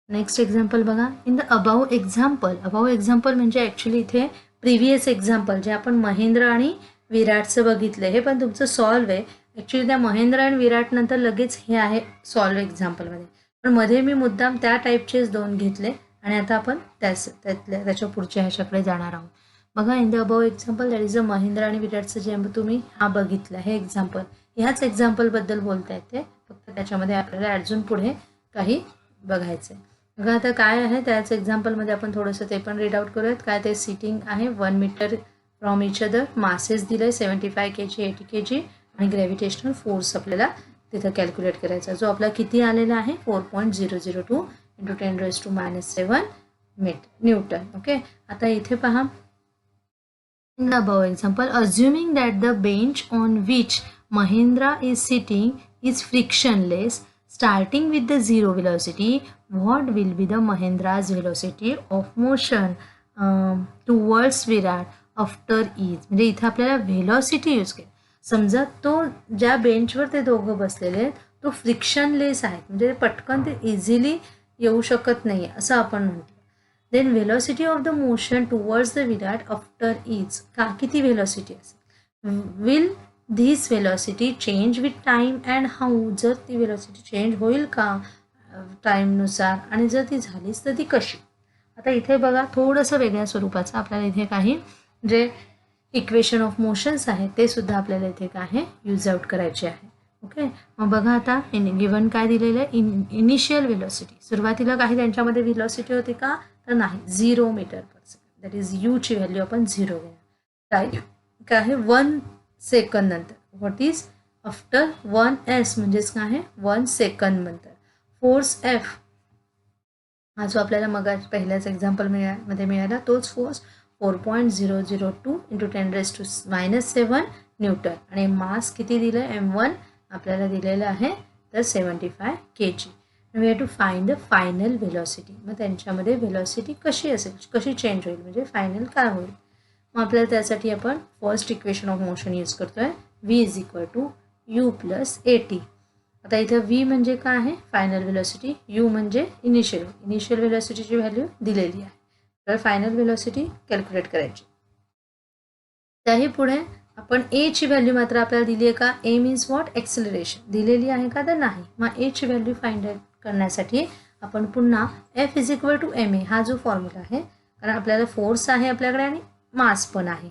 नेक्स्ट एक्झाम्पल बघा इन द अबाव एक्झाम्पल म्हणजे ॲक्च्युली इथे प्रिव्हियस एक्झाम्पल जे आपण महेंद्र आणि विराटचं बघितलं हे पण तुमचं सॉल्व आहे ॲक्च्युली त्या महेंद्र आणि विराट नंतर लगेच हे आहे सॉल्व एक्झाम्पलमध्ये पण मध्ये मी मुद्दाम त्या टाईपचेच दोन घेतले आणि आता आपण त्याच्या पुढच्या ह्याच्याकडे जाणार आहोत. बघा in the above example that is a Mahendra आणि विराटचं जे तुम्ही हा बघितलं हे एक्झाम्पल ह्याच एक्झाम्पलबद्दल बोलता येते फक्त त्याच्यामध्ये आपल्याला अजून पुढे काही बघायचं आहे. बघा आता काय आहे त्याच एक्झाम्पलमध्ये आपण थोडंसं ते पण रीड आउट करूयात. काय ते सिटिंग आहे 1 metre from each other masses दिलं आहे 75 kg 80 kg आणि ग्रॅव्हिटेशनल फोर्स आपल्याला तिथं कॅल्क्युलेट करायचा जो आपला किती आलेला आहे 4.002 into 10 raised to -7 Newton. Okay आता इथे पहा in the above example assuming that the bench on which Mahindra is sitting is frictionless starting with the zero velocity what will be the Mahendra's velocity of motion towards Virat after ease म्हणजे इथे आपल्याला velocity use केली. समजा तो ज्या बेंचवर ते दोघं बसलेले आहेत तो फ्रिक्शनलेस आहे म्हणजे पटकन ते इझिली येऊ शकत नाही असं आपण म्हणतो. Then velocity of the motion towards the Virat after ease का किती velocity असेल will this velocity change with time and how जर ती velocity change होईल का टाईमनुसार आणि जर ती झालीच तर ती कशी. आता इथे बघा थोडंसं वेगळ्या स्वरूपाचं आपल्याला इथे काही जे इक्वेशन ऑफ मोशन्स आहे ते सुद्धा आपल्याला इथे काय आहे यूज आउट करायचे आहे. ओके मग बघा आता गिवन काय दिलेलं आहे इनिशियल वेलॉसिटी सुरुवातीला काही त्यांच्यामध्ये वेलॉसिटी होती का तर नाही 0 metre per second that is यूची व्हॅल्यू आपण 0 घेणार काय आहे 1 सेकंद नंतर व्हॉट इज आफ्टर 1s म्हणजेच काय आहे 1 सेकंद नंतर फोर्स F हा जो आपल्याला मग पहिल्याच एक्झाम्पल मध्ये मिळाला तोच force 4.002 into 10 raised to -7 Newton आणि मास किती दिलं m1 आपल्याला दिलेलं आहे तर 75 kg. We have to find the final velocity. मग त्यांच्यामध्ये वेलॉसिटी कशी असेल कशी चेंज होईल म्हणजे फायनल काय होईल. मग आपल्याला त्यासाठी आपण first equation of motion use करतोय v is equal to u plus at. आता इथं v म्हणजे काय आहे फायनल वेलॉसिटी u म्हणजे इनिशियल वेलॉसिटीची व्हॅल्यू दिलेली आहे तर फायनल वेलॉसिटी कॅल्क्युलेट करायची. त्याही पुढे आपण a ची व्हॅल्यू मात्र आपल्याला दिली आहे का a मीन्स व्हॉट एक्सेलरेशन दिलेली आहे का तर नाही. मग a ची व्हॅल्यू फाइंड आउट करण्यासाठी आपण पुन्हा F is equal to ma हा जो फॉर्म्युला आहे कारण आपल्याला फोर्स आहे आपल्याकडे आणि मास पण आहे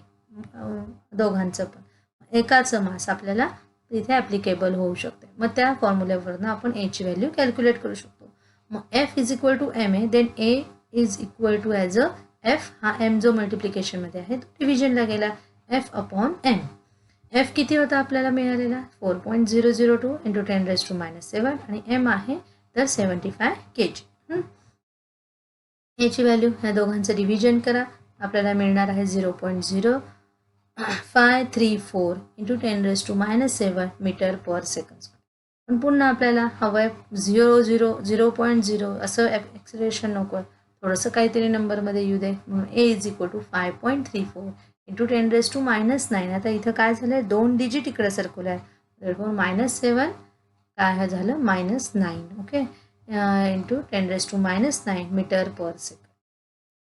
दोघांचं पण एकाचं मास आपल्याला इथे ॲप्लिकेबल होऊ शकते. मग त्या फॉर्म्युल्यावरनं आपण a ची व्हॅल्यू कॅल्क्युलेट करू शकतो. मग F is equal to ma then a is equal to as a F हा एम जो मल्टिप्लिकेशनमध्ये आहे तो डिव्हिजनला गेला, एफ अपॉन एम. एफ किती होता आपल्याला मिळालेला 4.002 इंटू 10⁻⁻7 आणि एम आहे तर 75 kg. याची व्हॅल्यू ह्या दोघांचं डिव्हिजन करा, आपल्याला मिळणार आहे 0.0534 इंटू 10⁻⁻7 मीटर पर सेकंड. पण पुन्हा आपल्याला हवं आहे 0.0 असं ॲक्सिलरेशन नको, थोडंसं काहीतरी नंबरमध्ये येऊ दे, म्हणून ए इज इक्वल टू 5.34 इंटू 10⁻⁹. आता इथं काय झालं आहे, 2 डिजिट इकडे सरकवलं आहे, -7 काय झालं -9. ओके, into 10⁻⁹ metre per second.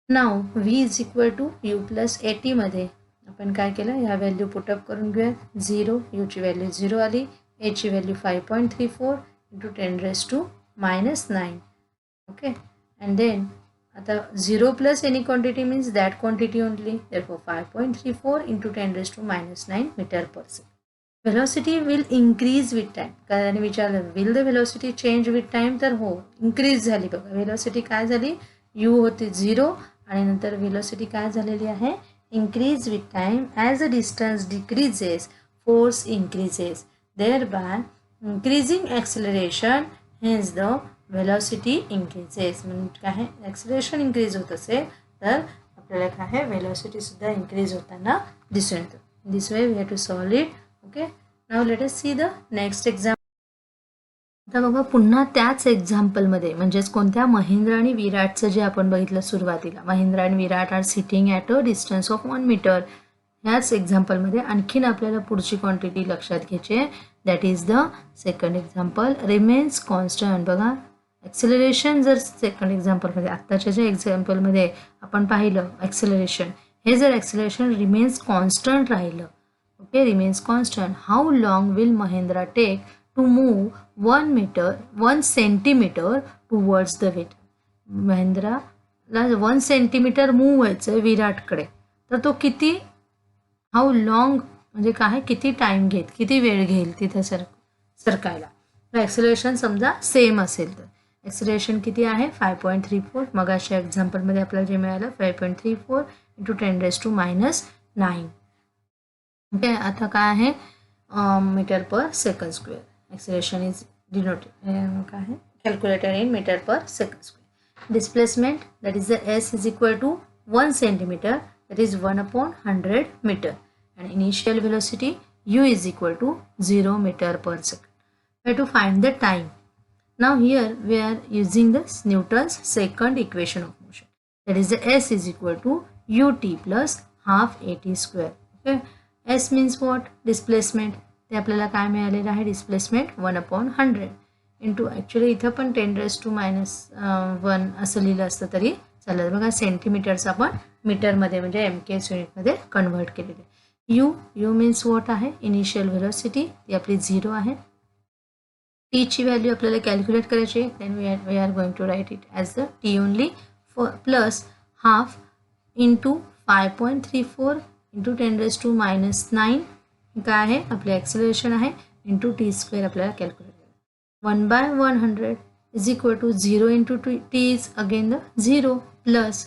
Now V is equal to U plus 80 मध्ये आपण काय केलं, ह्या व्हॅल्यू पुटअप करून घेऊया. 0, यूची व्हॅल्यू 0 आली, एची value 5.34 into 10⁻⁹. Okay, and then आता 0 प्लस any quantity means that quantity only, therefore 5.34 into 10⁻⁹ metre per second. Velocity will increase with time. कारण विचारलं will the velocity change with time, तर हो इन्क्रीज झाली. बघा व्हेलॉसिटी काय झाली, यू होती 0 आणि नंतर व्हेलॉसिटी काय झालेली आहे, increase with time. As a distance decreases force increases, thereby increasing acceleration, hence the velocity increases. म्हणजे काय आहे, ॲक्सिलरेशन इन्क्रीज होत असेल तर आपल्याला काय आहे, व्हेलॉसिटी सुद्धा इन्क्रीज होताना दिसून येतं. This way we have to solve it. Okay, now let us see the next example. आता बघा पुन्हा त्याच एक्झाम्पलमध्ये, म्हणजेच कोणत्या, महेंद्र आणि विराटचं जे आपण बघितलं सुरुवातीला, महेंद्र आणि Virat are sitting at a distance of 1 metre. ह्याच एक्झाम्पलमध्ये आणखीन आपल्याला पुढची क्वांटिटी लक्षात घ्यायची आहे, that is the second example, remains constant. बघा ॲक्सिलरेशन जर सेकंड एक्झाम्पलमध्ये, आत्ताच्या ज्या एक्झाम्पलमध्ये आपण पाहिलं ॲक्सिलरेशन, हे जर ॲक्सिलरेशन रिमेन्स कॉन्स्टंट राहिलं, okay, remains constant, how long will Mahendra take to move 1 centimetre towards the weight. महेंद्राला 1 सेंटीमीटर मूव व्हायचं आहे विराटकडे, तर तो किती, हाऊ लॉंग म्हणजे काय, किती टाईम घेत, किती वेळ घेईल तिथे सरकायला. तर ॲक्सिलरेशन समजा सेम असेल तर ॲक्सिलरेशन किती आहे 5.34. मग अशा एक्झाम्पलमध्ये आपल्याला जे मिळालं 5.34 इंटू 10⁻⁹. ओके, आता काय आहे metre per second square. Acceleration is denoted काय आहे, calculated in metre per second square. Displacement that is the S is equal to 1 centimetre, that is 1/100 meter, and initial velocity u is equal to 0 meter per second. We have to find the time. Now here we are using this Newton's second equation of motion, that is the s is equal to ut plus half at square. Okay, s means what, displacement. ते आपल्याला काय मिळालेलं आहे, displacement 1/100 into, actually इथं पण 10⁻⁻1 असं लिहिलं असतं तरी चालेल. बघा सेंटीमीटरचं आपण मीटरमध्ये म्हणजे MKS युनिटमध्ये कन्व्हर्ट केलेले. यू मीन्स वॉट आहे, इनिशियल व्हेलॉसिटी, ती आपली 0 आहे. टीची व्हॅल्यू आपल्याला कॅल्क्युलेट करायची आहे, then we are going to write it as the T only, plus half into 5.34 into 10⁻⁹. काय आहे, आपले ॲक्सिलरेशन आहे, इंटू टी स्क्वेअर आपल्याला कॅल्क्युलेट करायचं. 1/100 is equal to 0 into T is again the 0 plus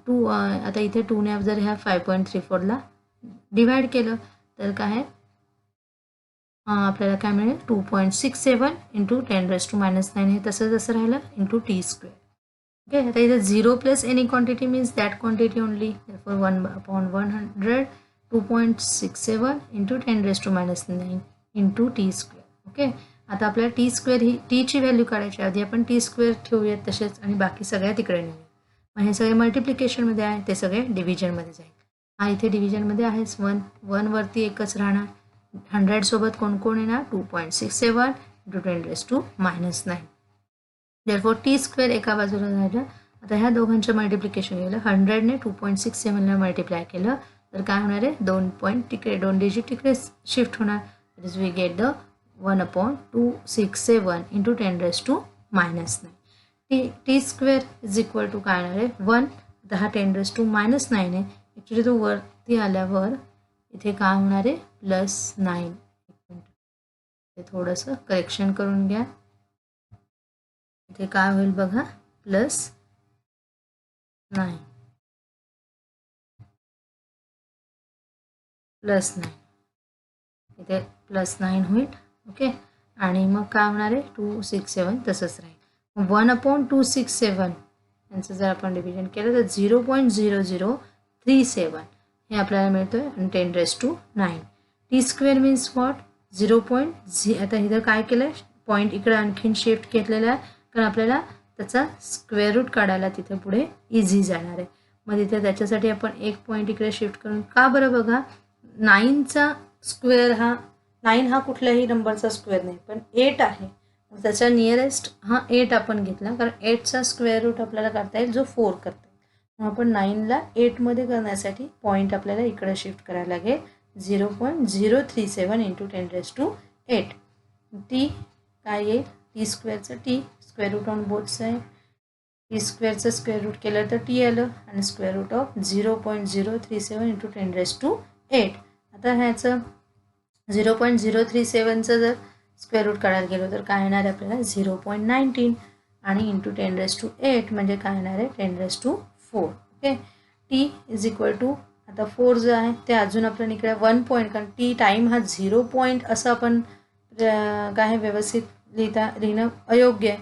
2. आता इथे 2ने जर ह्या 5.34ला डिवाइड केलं तर काय आहे, आपल्याला काय मिळेल 2.67 इंटू 10⁻⁹. हे तसं राहिलं इंटू टी स्क्वेअर. ओके, आता इथे 0 प्लस any quantity means that quantity only, therefore 1/100 2.67 into 10⁻⁹ into T square. Okay, आता आपल्याला टी स्क्वेअर ही टीची व्हॅल्यू काढायची, आधी आपण टी स्क्वेअर ठेवूयात तसेच आणि बाकी सगळ्या तिकडे नेऊयात. मग हे सगळे मल्टिप्लिकेशनमध्ये आहे, ते सगळे डिव्हिजनमध्ये जाईल. हा इथे डिव्हिजनमध्ये आहेच, 1 वरती एकच राहणार. 100 सोबत कोण कोण येणार, 2.67 इंटू 10⁻⁹. therefore टी स्क्वेअर एका बाजूला राहिलं. आता ह्या दोघांचं मल्टिप्लिकेशन केलं, 100ने 2.67ला मल्टिप्लाय केलं तर काय होणार आहे, 2 पॉईंट तिकडे, 2 डिजिट तिकडे शिफ्ट होणार. That is we get the 1/267 into 10⁻⁹. T square is equal to काय येणार आहे 1. आता हा 10⁻⁹ आहे, ॲक्च्युली तो वरती आल्यावर इथे काय होणार आहे +9. ते थोडंसं करेक्शन करून घ्या, इथे काय होईल बघा +9. +9 इथे +9 होईल. ओके, आणि मग काय होणार आहे 267 तसंच राहील. 1/267 यांचं जर आपण डिव्हिजन केलं तर 0.0037 हे आपल्याला मिळतोय आणि 10⁻⁹. T square means what 0. आता इथं काय केलं आहे पॉईंट इकडे आणखीन शिफ्ट घेतलेला आहे कारण आपल्याला त्याचा स्क्वेअर रूट काढायला तिथे पुढे इझी जाणार आहे. मग तिथे त्याच्यासाठी आपण एक पॉईंट इकडे शिफ्ट करून का बरं बघा 9चा स्क्वेअर हा 9 हा कुठल्याही नंबरचा स्क्वेअर नाही पण 8 आहे. त्याच्या नियरेस्ट हा 8 आपण घेतला कारण 8चा स्क्वेअर रूट आपल्याला काढता येईल जो 4 करता येईल. मग आपण 9ला 8मध्ये करण्यासाठी पॉईंट आपल्याला इकडे शिफ्ट करायला लागेल 0.037 × 10⁸. टी काय येईल टी स्क्वेअरचं T square root on both side. T स्क्वेअरचं स्क्वेअर रूट केलं तर टी आलं आणि स्क्वेअर रूट ऑफ 0.037 × 10⁸. आता ह्याचं 0.037चं जर स्क्वेअर रूट काढायला गेलो तर काय येणार आहे आपल्याला 0.19 आणि × 10⁸ म्हणजे काय येणार आहे 10⁴. Okay, T is equal to आता 4 जो आहे ते अजून आपण इकडे 1 पॉईंट कारण टी टाईम हा 0 पॉईंट असं आपण काय व्यवस्थित लिहिणं अयोग्य आहे.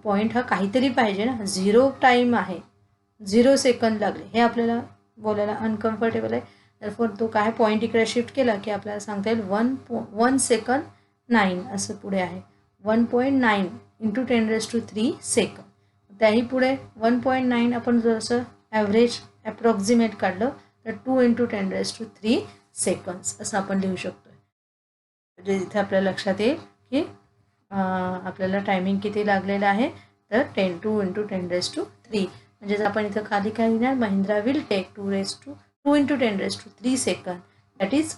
पॉईंट हा काहीतरी पाहिजे ना 0 टाईम आहे 0 सेकंद लागले हे आपल्याला बोलायला अनकम्फर्टेबल आहे. तर तो काय पॉईंट इकडे शिफ्ट केला की आपल्याला सांगता येईल 1 सेकंद 9 असं पुढे आहे 1.9 × 10⁻³ सेकंद. त्याही पुढे 1.9 आपण जसं ॲव्हरेज ॲप्रॉक्झिमेट काढलं तर 2 × 10⁻³ सेकंड्स असं आपण लिहू शकतो. म्हणजे इथे आपल्याला लक्षात येईल की आपल्याला टायमिंग किती लागलेलं आहे तर 2 × 10⁻³ म्हणजे जर आपण इथं खाली काय लिहिणार Mahindra will take 2 × 10⁻³ second that is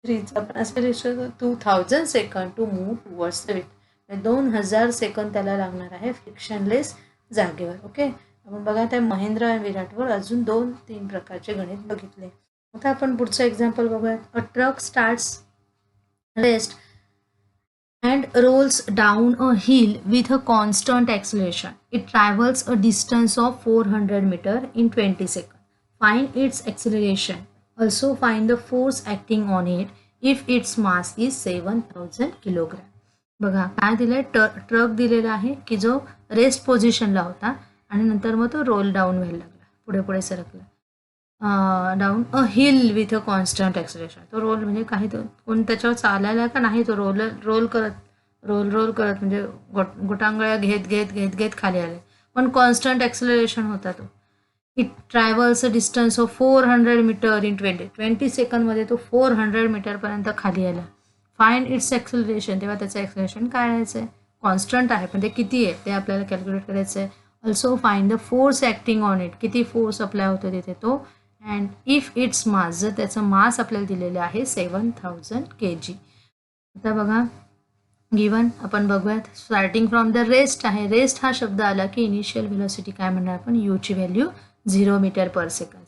3 आपण असं लिहू शकतो 2000 second to move towards the will. 2000 second त्याला लागणार आहे फ्रिक्शनलेस जागेवर. ओके, आपण बघा त्या महेंद्र आणि विराटवर अजून 2-3 प्रकारचे गणित बघितले. आता आपण पुढचं एक्झाम्पल बघूयात. A truck starts rest and rolls down a hill with a constant acceleration. It travels a distance of 400 meters in 20 seconds. Find its acceleration. Also find the force acting on it if its mass is 7000 kilogram. बघा काय दिलंय truck दिलेला आहे की जो rest पोझिशनला होता आणि नंतर मग तो रोल डाऊन व्हायला लागला पुढे पुढे सरकला down a hill with a constant acceleration. तो रोल म्हणजे काही तो कोण त्याच्यावर चालायला का नाही तो रोल करत म्हणजे गुटांगळ्या घेत खाली आले पण कॉन्स्टंट ॲक्सलरेशन होता तो. It travels a distance of 400 metre in 20 सेकंदमध्ये तो 400 मीटरपर्यंत खाली आला. Find its acceleration. तेव्हा त्याचं ॲक्सलरेशन काय आहे कॉन्स्टंट आहे पण ते किती आहे ते आपल्याला कॅल्क्युलेट करायचं आहे. Also find the force acting on it. किती फोर्स अप्लाय होतो तिथे तो. अँड इफ इट्स मास जर त्याचं मास आपल्याला दिलेलं आहे 7000 kg. आता बघा गिवन आपण बघूयात स्टार्टिंग फ्रॉम द रेस्ट आहे. रेस्ट हा शब्द आला की इनिशियल व्हेलॉसिटी काय म्हणणार आपण यूची value 0 metre per second.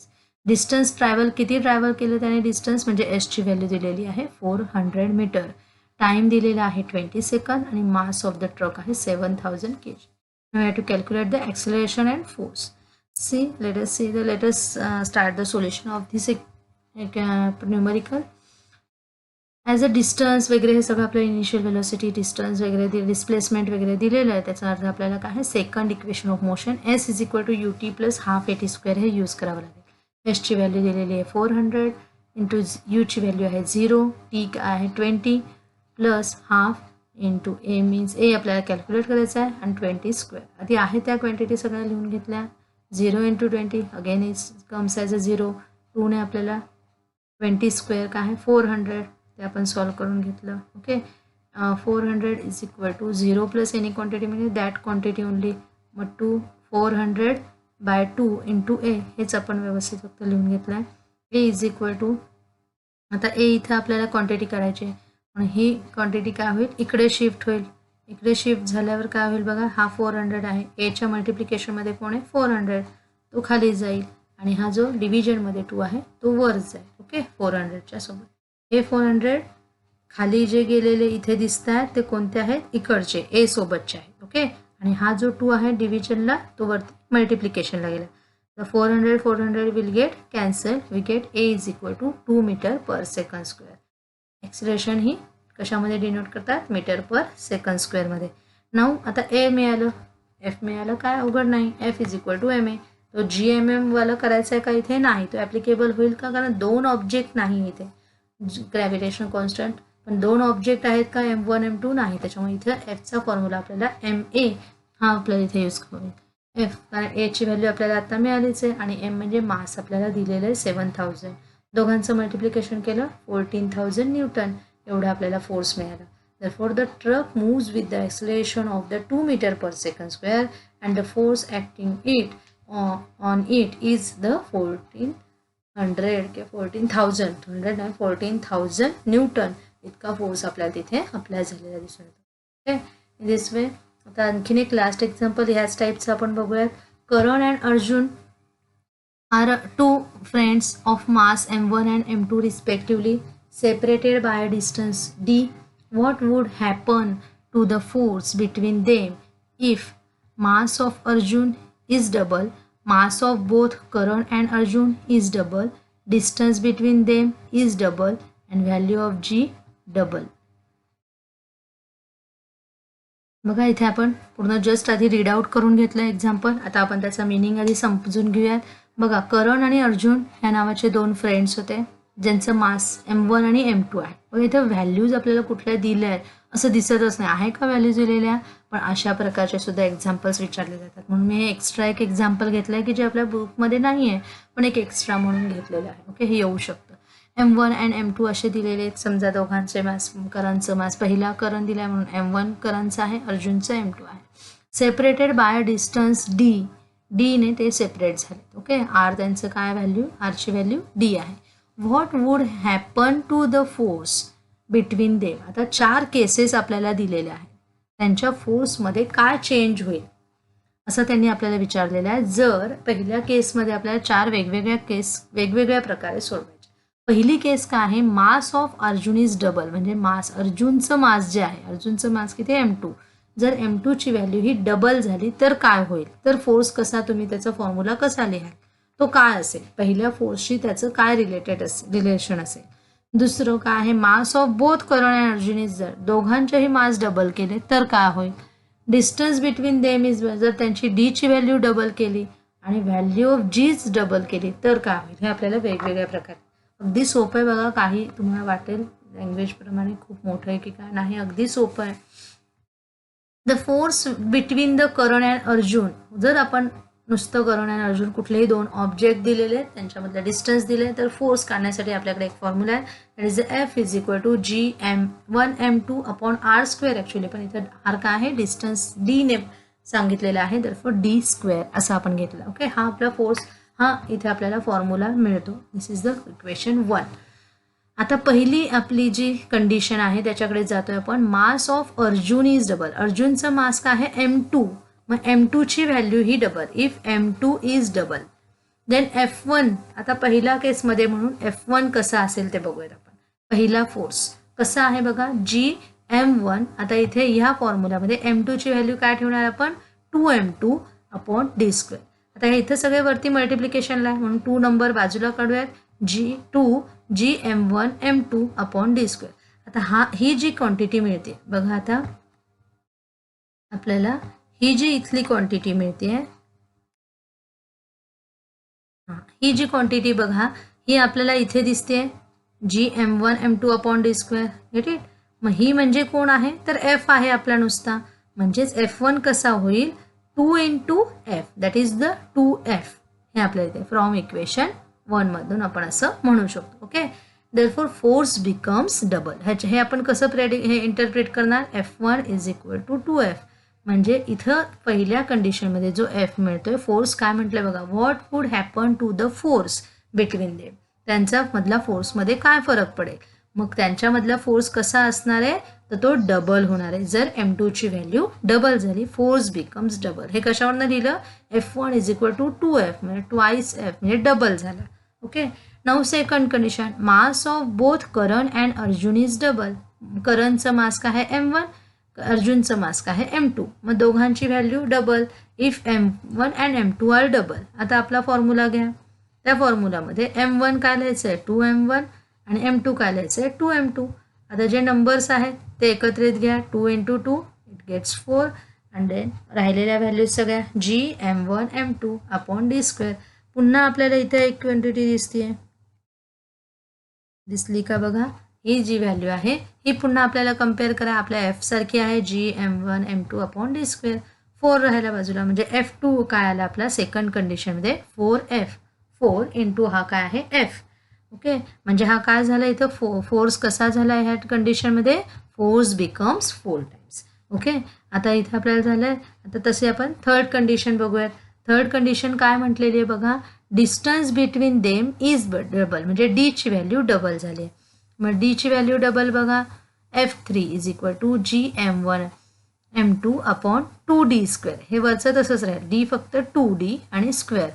Distance travel किती ट्रॅव्हल केलं त्याने डिस्टन्स म्हणजे एसची व्हॅल्यू दिलेली आहे 400 मीटर. टाइम दिलेला आहे 20 सेकंद आणि मास ऑफ द ट्रक आहे 7000 kg. We have to calculate the acceleration and force. Let us start the solution of this numerical. As a distance वगैरे हे सगळं आपलं इनिशियल व्हेलॉसिटी डिस्टन्स वगैरे डिस्प्लेसमेंट वगैरे दिलेलं आहे. त्याचा अर्थ आपल्याला काय आहे second equation of motion S is equal to UT + ½ AT² हे यूज करावं लागेल. एसची व्हॅल्यू दिलेली आहे 400 इंटू यूची व्हॅल्यू आहे 0 टी आहे 20 + ½ इंटू ए मीन्स ए आपल्याला कॅल्क्युलेट करायचं आहे आणि 20². आधी आहे त्या क्वांटिटी सगळ्या लिहून घेतल्या. 0 × 20 again is comes as a 0. 2ने आपल्याला 20² काय आहे 400 ते आपण सॉल्व करून घेतलं. Okay 400 is equal to 0 + any quantity म्हणजे दॅट क्वांटिटी ओनली. मग 400/2 इंटू ए हेच आपण व्यवस्थित फक्त लिहून घेतलं आहे. ए इज इक्वल टू आता ए इथं आपल्याला क्वांटिटी करायची आहे म्हणून ही क्वांटिटी काय होईल इकडे शिफ्ट होईल. इकडे शिफ्ट झाल्यावर काय होईल बघा हा 400 आहे एच्या मल्टिप्लिकेशनमध्ये कोण आहे 400 तो खाली जाईल आणि हा जो डिव्हिजनमध्ये 2 आहे तो वर जाईल. ओके 400च्या सोबत हे 400 खाली जे गेलेले इथे दिसत आहेत ते कोणते आहेत इकडचे ए सोबतचे आहेत. ओके आणि हा जो 2 आहे डिव्हिजनला तो वरती मल्टिप्लिकेशनला गेला. The 400 will get cancelled. We get A is equal to 2 meter per second square. Acceleration ही कशामध्ये डिनोट करतात, मीटर पर सेकंड स्क्वेअरमध्ये. नाऊ आता ए मिळालं, एफ मिळालं, काय अवघड नाही. F is equal to M A. तो GMM वाला करायचं आहे का इथे, नाही. तो ॲप्लिकेबल होईल का, कारण दोन ऑब्जेक्ट नाही इथे ग्रॅव्हिटेशन कॉन्स्टंट, पण दोन ऑब्जेक्ट आहेत का, M1 M2 नाही. त्याच्यामुळे इथे एफचा फॉर्म्युला आपल्याला MA हा आपल्याला इथे यूज होईल. एफ कारण एची व्हॅल्यू आपल्याला आता मिळालीच आहे आणि एम म्हणजे मास आपल्याला दिलेलं आहे 7000. दोघांचं मल्टिप्लिकेशन केलं 14000 न्यूटन एवढा आपल्याला फोर्स मिळाला. Therefore, the truck moves with the acceleration of the 2 meter per second square and the force acting it on it is the 1400 के 14,000 न्यूटन इतका फोर्स आपल्याला तिथे अप्लाय झालेला दिसून येतो. Okay, in this way. आता आणखीन एक लास्ट एक्झाम्पल ह्याच टाईपचं आपण बघूयात. Karan and Arjun are two friends of mass M1 and M2 respectively, separated by a distance d. What would happen to the force between them if mass of Arjun is double, mass of both Karan and Arjun is double, distance between them is double, and value of G double? बघा इथे आपण पूर्ण just आधी read out करून घेतलं example. आता आपण त्याचा मिनिंग आधी समजून घेऊयात. बघा, करण आणि अर्जुन ह्या नावाचे दोन फ्रेंड्स होते ज्यांचं मास M1 आणि M2 आहे. बघा इथं व्हॅल्यूज आपल्याला कुठल्या दिल्या आहेत असं दिसतच नाही, आहे का व्हॅल्यूज दिलेल्या, पण अशा प्रकारचे सुद्धा एक्झाम्पल्स विचारले जातात. म्हणून मी हे एक्स्ट्रा एक एक्झाम्पल घेतलं आहे की जे आपल्या बुकमध्ये नाही आहे पण एक एक्स्ट्रा म्हणून घेतलेलं आहे. ओके, हे येऊ शकतं. M1 अँड M2 असे दिलेले आहेत. समजा दोघांचे मास, करणचं मास पहिला करण दिला आहे म्हणून M1 करणचं आहे, अर्जुनचं M2 आहे. Separated by a distance D. डीने ते सेपरेट झाले. ओके, आर त्यांचं काय व्हॅल्यू, आरची व्हॅल्यू D आहे. What would happen to the force between them. आता 4 केसेस आपल्याला दिलेल्या आहेत, त्यांच्या फोर्समध्ये काय चेंज होईल असं त्यांनी आपल्याला विचारलेलं आहे. जर पहिल्या केसमध्ये आपल्याला 4 वेगवेगळ्या केस वेगवेगळ्या प्रकारे सोडवायचे. पहिली केस काय आहे, मास ऑफ अर्जुन इज डबल, म्हणजे मास अर्जुनचं मास जे आहे, अर्जुनचं मास किती M2, जर M2 ची व्हॅल्यू ही डबल झाली तर काय होईल, तर फोर्स कसा, तुम्ही त्याचा फॉर्म्युला कसा लिहाल, तो काय असेल, पहिल्या फोर्सशी त्याचं काय रिलेशन असेल. दुसरं काय आहे, मास of both Karan and Arjun is, जर दोघांचेही मास डबल केले तर काय होईल. डिस्टन्स बिटवीन देम इज, जर त्यांची D ची व्हॅल्यू डबल केली आणि व्हॅल्यू ऑफ G's डबल केली तर काय होईल. हे आपल्याला वेगवेगळ्या प्रकारे, अगदी सोपं आहे बघा. काही तुम्हाला वाटेल लँग्वेजप्रमाणे खूप मोठं आहे की काय, नाही, अगदी सोपं आहे. The force between the Karan and Arjun, जर आपण नुसतं करण अँड अर्जुन कुठलेही दोन ऑब्जेक्ट दिलेले आहेत, त्यांच्यामधले डिस्टन्स दिले, तर फोर्स काढण्यासाठी आपल्याकडे एक फॉर्म्युला आहे. That is F is equal to GM1 M2 upon R square. Actually पण इथं R काय आहे, डिस्टन्स D ने सांगितलेलं आहे, दरफोर D स्क्वेअर असं आपण घेतलं. ओके, हा आपला फोर्स, हा इथे आपल्याला फॉर्म्युला मिळतो. दिस इज द इक्वेशन 1. आता पहिली आपली जी कंडिशन आहे त्याच्याकडे जातोय आपण. Mass of Arjun is double, अर्जुनचं मास काय आहे M2, मग M2 ची व्हॅल्यू ही double. If M2 is double then F1, आता पहिला केसमध्ये म्हणून F1 कसा असेल ते बघूयात आपण. पहिला फोर्स कसा आहे बघा, GM1. आता इथे ह्या फॉर्म्युलामध्ये M2 ची व्हॅल्यू काय ठेवणार आपण, 2M2 अपॉन D स्क्वेअर. आता हे इथं सगळे वरती मल्टिप्लिकेशनला आहे म्हणून 2 नंबर बाजूला काढूयात, GM1 M2 upon D square. आता ही जी क्वांटिटी मिळते बघा, आता आपल्याला ही जी इथली क्वांटिटी मिळते, ही जी क्वांटिटी बघा, ही आपल्याला इथे दिसते GM1 M2 upon D square. Get it. मग ही म्हणजे कोण आहे, तर F आहे आपला नुसता, म्हणजेच F1 कसा होईल, 2 into F, that is the 2F. हे आपल्या इथे फ्रॉम इक्वेशन 1 मधून आपण असं म्हणू शकतो. Okay, therefore force becomes double. हे आपण कसं हे इंटरप्रेट करणार, F1 is equal to 2F. म्हणजे इथं पहिल्या कंडिशनमध्ये जो F मिळतोय, फोर्स काय म्हटलंय बघा, what would happen to the force between them, त्यांचा मधला फोर्समध्ये काय फरक पडेल. मग त्यांच्यामधला फोर्स कसा असणार आहे, तर तो डबल होणार आहे. जर M2 ची व्हॅल्यू डबल झाली, फोर्स बिकम्स डबल. हे कशावरनं लिहिलं, F1 is equal to 2F, म्हणजे ट्वाइस F, म्हणजे डबल झालं. Okay, now second condition, mass of both Karan and Arjun is double. करणचं मास काय आहे M1, अर्जुनचं मास काय आहे M2. मग दोघांची value double. If M1 and M2 are double. आता आपला फॉर्म्युला घ्या. त्या फॉर्म्युलामध्ये M1 काय लिहायचं आहे 2M1 आणि M2 काय लिहायचं आहे 2M2. आता जे नंबर्स आहेत ते एकत्रित घ्या. 2 × 2 इट गेट्स 4 अँड देन राहिलेल्या व्हॅल्यूज सगळ्या G M1 M2 upon D². पुन्हा आपल्याला इथे एक क्वांटिटी दिसते. दिसली का बघा. ही जी व्हॅल्यू आहे ही पुन्हा आपल्याला कम्पेअर करा. आपल्या F सारखी आहे G M1 M2 upon D². 4 राहायला बाजूला म्हणजे F2 काय आला आपला सेकंड कंडिशनमध्ये 4F. 4 × हा काय आहे F. ओके, म्हणजे हा काय झाला इथं फोर्स कसा झाला ह्या कंडिशनमध्ये फोर्स बिकम्स 4 टाइम्स. ओके, आता इथे आपल्याला झालं आहे. आता तसे आपण थर्ड कंडिशन बघूयात. थर्ड कंडिशन काय म्हटलेली आहे बघा. Distance between them is double म्हणजे D ची व्हॅल्यू डबल झाली. मग D ची व्हॅल्यू डबल बघा. F3 is equal to G M1 M2 upon 2D². हे वरचं तसंच राहील. D फक्त 2D आणि स्क्वेअर.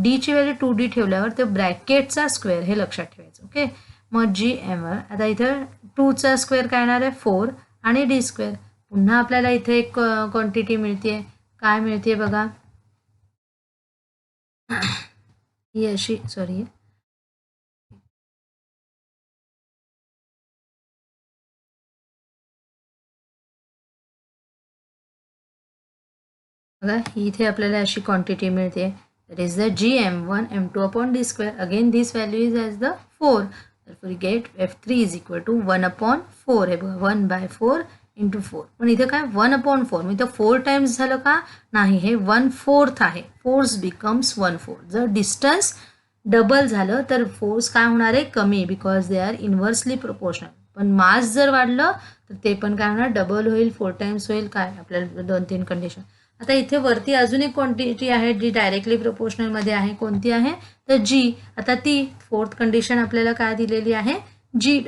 D ची व्हॅल्यू 2D ठेवल्यावर ते ब्रॅकेटचा स्क्वेअर हे लक्षात ठेवायचं. ओके, मग G M1 आता इथं 2चा स्क्वेअर काय येणार आहे 4 आणि D². पुन्हा आपल्याला इथे एक क्वांटिटी मिळते. काय मिळते बघा. ही अशी सॉरी बघा, ही इथे आपल्याला अशी क्वांटिटी मिळते. That is the G M1 M2 upon D². Again this value is as the 4. therefore we get F3 is equal to 1/4. हे बघा 1/4 × 4. पण इथे काय 1/4 मग इथं 4 टाइम्स झालं का नाही. हे 1/4 आहे. Force becomes 1/4. जर डिस्टन्स डबल झालं तर फोर्स काय होणार आहे कमी because they are inversely proportional. पण मास जर वाढलं तर ते पण काय होणार डबल होईल 4 टाइम्स होईल. काय आपल्याला 2-3 कंडिशन. आता इथे वरती अजून एक क्वांटिटी आहे जी डायरेक्टली प्रोपोर्शनलमध्ये आहे. कोणती आहे तर G. आता ती फोर्थ कंडिशन आपल्याला काय दिलेली आहे G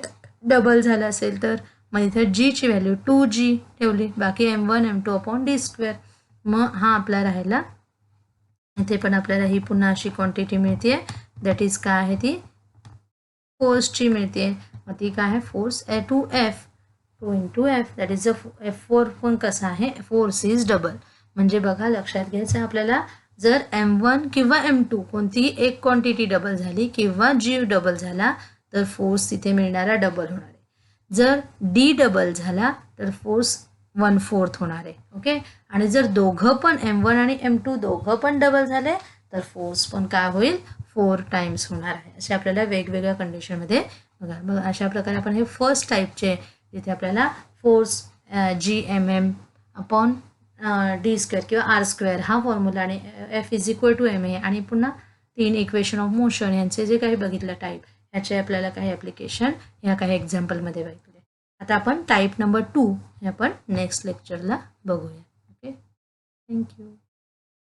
डबल झालं असेल तर मग इथे G ची व्हॅल्यू 2G ठेवली. बाकी M1 M2 अपॉन D². मग हा आपला राहिला. इथे पण आपल्याला ही पुन्हा अशी क्वांटिटी मिळते. दॅट इज काय आहे ती फोर्सची मिळते. मग ती काय आहे force 2F 2 × F. That is F4 पण कसा आहे फोर्स इज डबल. म्हणजे बघा लक्षात घ्यायचं आपल्याला जर M1 किंवा M2 कोणतीही एक क्वांटिटी डबल झाली किंवा G डबल झाला तर फोर्स तिथे मिळणारा डबल होणार आहे. जर D डबल झाला तर फोर्स 1/4 होणार आहे. ओके, आणि जर दोघं पण M1 आणि M2 दोघं पण डबल झाले तर फोर्स पण काय होईल 4 टाइम्स होणार आहे. असे आपल्याला वेगवेगळ्या कंडिशनमध्ये बघा अशा प्रकारे आपण हे फर्स्ट टाईपचे जिथे आपल्याला force G MM upon D² किंवा R² हा फॉर्म्युला आणि F is equal to MA आणि पुन्हा 3 इक्वेशन ऑफ मोशन यांचे जे काही बघितलं टाईप ह्याचे आपल्याला काही ॲप्लिकेशन ह्या काही एक्झाम्पलमध्ये बघितले. आता आपण टाईप नंबर 2 हे आपण नेक्स्ट लेक्चरला बघूया. Okay, thank you.